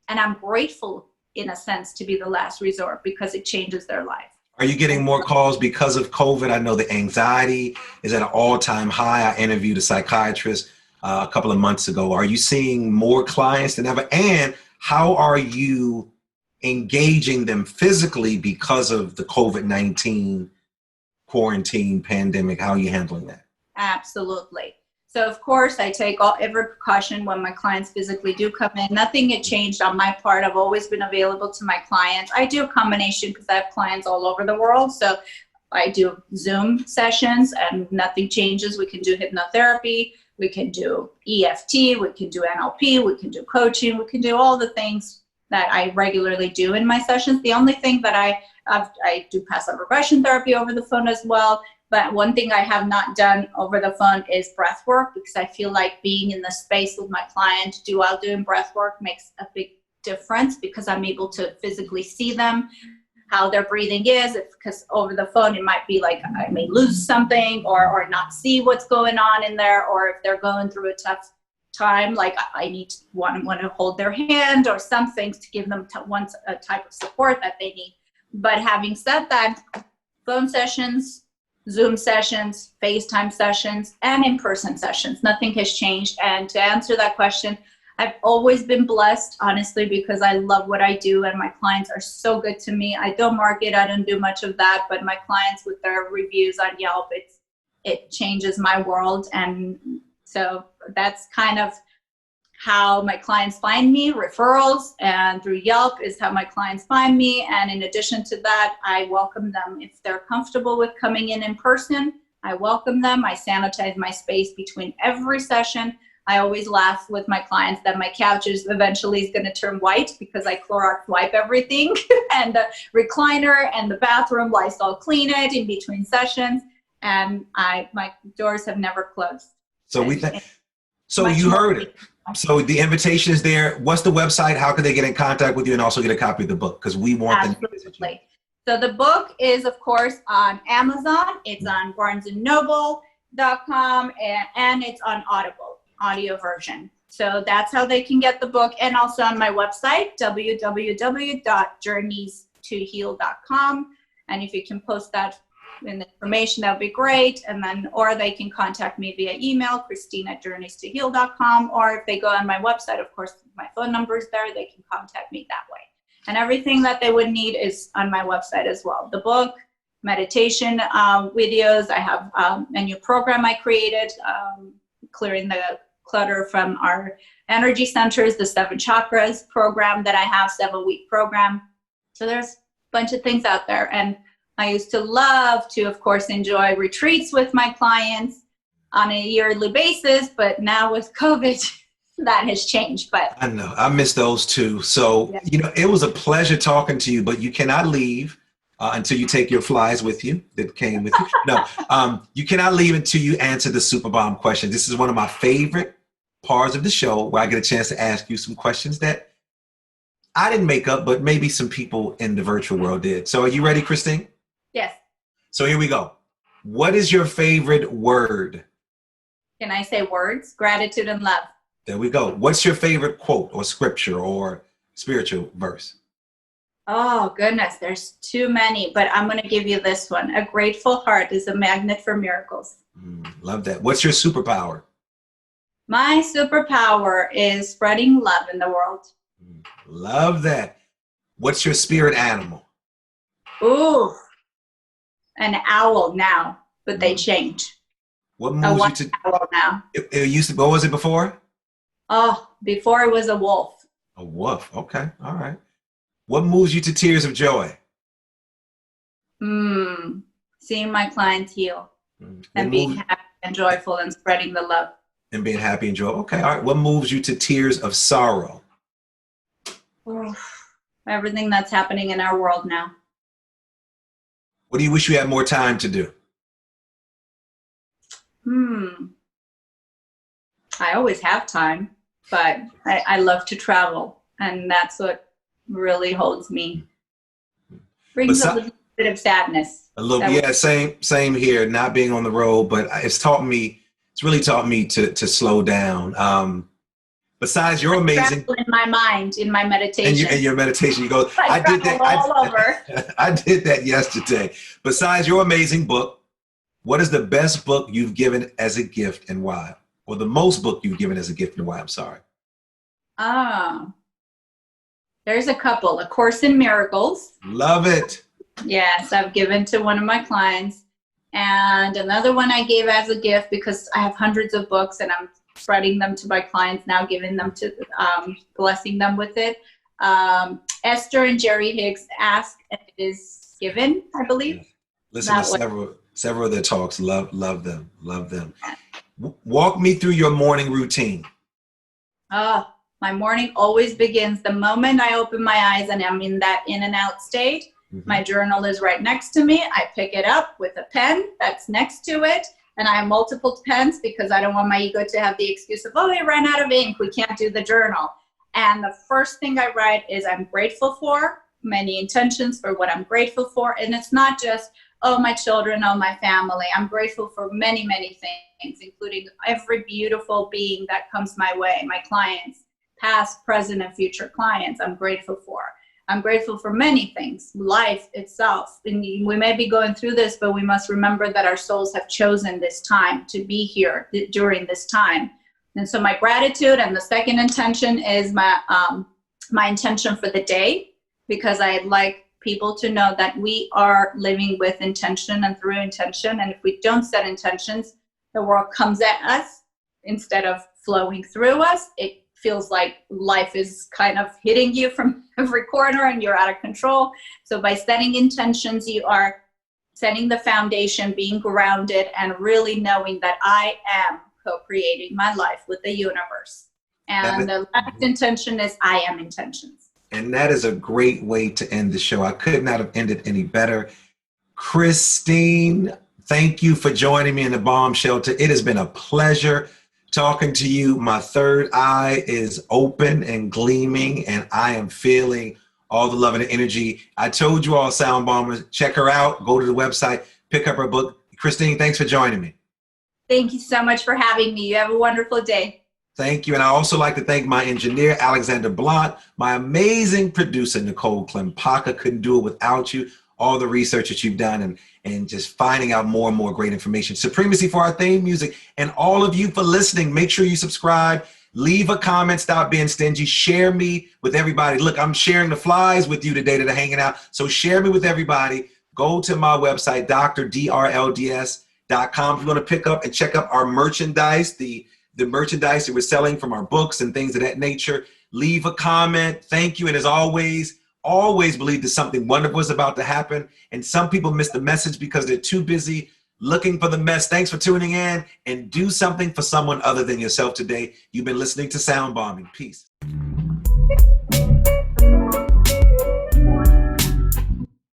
And I'm grateful, in a sense, to be the last resort, because it changes their life. Are you getting more calls because of COVID? I know the anxiety is at an all-time high. I interviewed a psychiatrist a couple of months ago. Are you seeing more clients than ever? And how are you engaging them physically because of the COVID-19 quarantine pandemic? How are you handling that? Absolutely. So, of course, I take every precaution when my clients physically do come in. Nothing had changed on my part. I've always been available to my clients. I do a combination because I have clients all over the world. So I do Zoom sessions and nothing changes. We can do hypnotherapy. We can do EFT. We can do NLP. We can do coaching. We can do all the things that I regularly do in my sessions. The only thing that I do past life regression therapy over the phone as well. But one thing I have not done over the phone is breath work, because I feel like being in the space with my client while doing breath work makes a big difference, because I'm able to physically see them, how their breathing is. Because over the phone, it might be like I may lose something or not see what's going on in there, or if they're going through a tough time, like I need to want to hold their hand or some things to give them a type of support that they need. But having said that, phone sessions, Zoom sessions, FaceTime sessions, and in-person sessions. Nothing has changed. And to answer that question, I've always been blessed, honestly, because I love what I do and my clients are so good to me. I don't market, I don't do much of that, but my clients with their reviews on Yelp, it changes my world. And so that's kind of how my clients find me, referrals, and through Yelp is how my clients find me. And in addition to that, I welcome them. If they're comfortable with coming in person, I welcome them. I sanitize my space between every session. I always laugh with my clients that my couch is eventually going to turn white because I Clorox wipe everything and the recliner and the bathroom, Lysol clean it in between sessions. And my doors have never closed. So you heard it. So the invitation is there. What's the website? How can they get in contact with you and also get a copy of the book? Because we want them. Absolutely. So the book is, of course, on Amazon. It's on BarnesandNoble.com and it's on Audible, audio version. So that's how they can get the book. And also on my website, www.journeystoheal.com. And if you can post that in the information, that would be great. And then, or they can contact me via email, Kristine@journeystoheal.com. Or if they go on my website, of course, my phone number is there. They can contact me that way. And everything that they would need is on my website as well. The book, meditation videos. I have a new program I created, clearing the clutter from our energy centers, the 7 chakras program that I have, 7-week program. So there's a bunch of things out there. And I used to love to, of course, enjoy retreats with my clients on a yearly basis, but now with COVID, that has changed. But I know, I miss those too. So, yeah. It was a pleasure talking to you, but you cannot leave until you take your flies with you that came with you. No, you cannot leave until you answer the super bomb question. This is one of my favorite parts of the show where I get a chance to ask you some questions that I didn't make up, but maybe some people in the virtual world did. So are you ready, Kristine? Yes. So here we go. What is your favorite word? Can I say words? Gratitude and love. There we go. What's your favorite quote or scripture or spiritual verse? Oh, goodness. There's too many, but I'm going to give you this one. A grateful heart is a magnet for miracles. Love that. What's your superpower? My superpower is spreading love in the world. Love that. What's your spirit animal? Ooh, an owl now, but they change. What moves you to owl now? It used to. What was it before? Oh, before it was a wolf. A wolf. Okay. All right. What moves you to tears of joy? Seeing my clients heal and being happy and joyful and spreading the love. And being happy and joy. Okay. All right. What moves you to tears of sorrow? Oh, everything that's happening in our world now. What do you wish you had more time to do? I always have time, but I love to travel, and that's what really holds me. Brings a little bit of sadness. A little, yeah, same here. Not being on the road, but it's really taught me to slow down. Besides your amazing, in my mind, in my meditation, and your meditation, you go. I did that all over. I did that yesterday. Besides your amazing book, what is the best book you've given as a gift and why? Or the most book you've given as a gift and why? I'm sorry. There's a couple. A Course in Miracles. Love it. Yes, I've given to one of my clients, and another one I gave as a gift because I have hundreds of books and I'm spreading them to my clients now, giving them to, blessing them with it. Esther and Jerry Hicks, Ask and It Is Given, I believe. Listen to several of their talks. Love them. Walk me through your morning routine. My morning always begins the moment I open my eyes and I'm in that in and out state. My journal is right next to me. I pick it up with a pen that's next to it. And I have multiple pens because I don't want my ego to have the excuse of, they ran out of ink, we can't do the journal. And the first thing I write is I'm grateful for, many intentions for what I'm grateful for. And it's not just, my children, my family. I'm grateful for many, many things, including every beautiful being that comes my way, my clients, past, present, and future clients I'm grateful for. I'm grateful for many things, life itself. And we may be going through this, but we must remember that our souls have chosen this time to be here during this time. And so my gratitude, and the second intention is my intention for the day, because I'd like people to know that we are living with intention and through intention. And if we don't set intentions, the world comes at us instead of flowing through us. It feels like life is kind of hitting you from every corner and you're out of control. So by setting intentions, you are setting the foundation, being grounded, and really knowing that I am co-creating my life with the universe. And the last intention is I am intentions. And that is a great way to end the show. I could not have ended any better. Kristine, thank you for joining me in the bomb shelter. It has been a pleasure talking to you. My third eye is open and gleaming, and I am feeling all the love and the energy. I told you all, Sound Bombers, check her out. Go to the website, pick up her book. Kristine, thanks for joining me. Thank you so much for having me. You have a wonderful day. Thank you. And I also like to thank my engineer, Alexander Blunt, my amazing producer, Nicole Klempaka. Couldn't do it without you. All the research that you've done and just finding out more and more great information. Supremacy for our theme music. And all of you for listening. Make sure you subscribe. Leave a comment. Stop being stingy. Share me with everybody. Look, I'm sharing the flies with you today that are hanging out. So share me with everybody. Go to my website, drdrlds.com. If you want to pick up and check out our merchandise, the merchandise that we're selling from our books and things of that nature. Leave a comment. Thank you. And as always believe that something wonderful is about to happen. And some people miss the message because they're too busy looking for the mess. Thanks for tuning in, and do something for someone other than yourself today. You've been listening to Sound Bombing. Peace.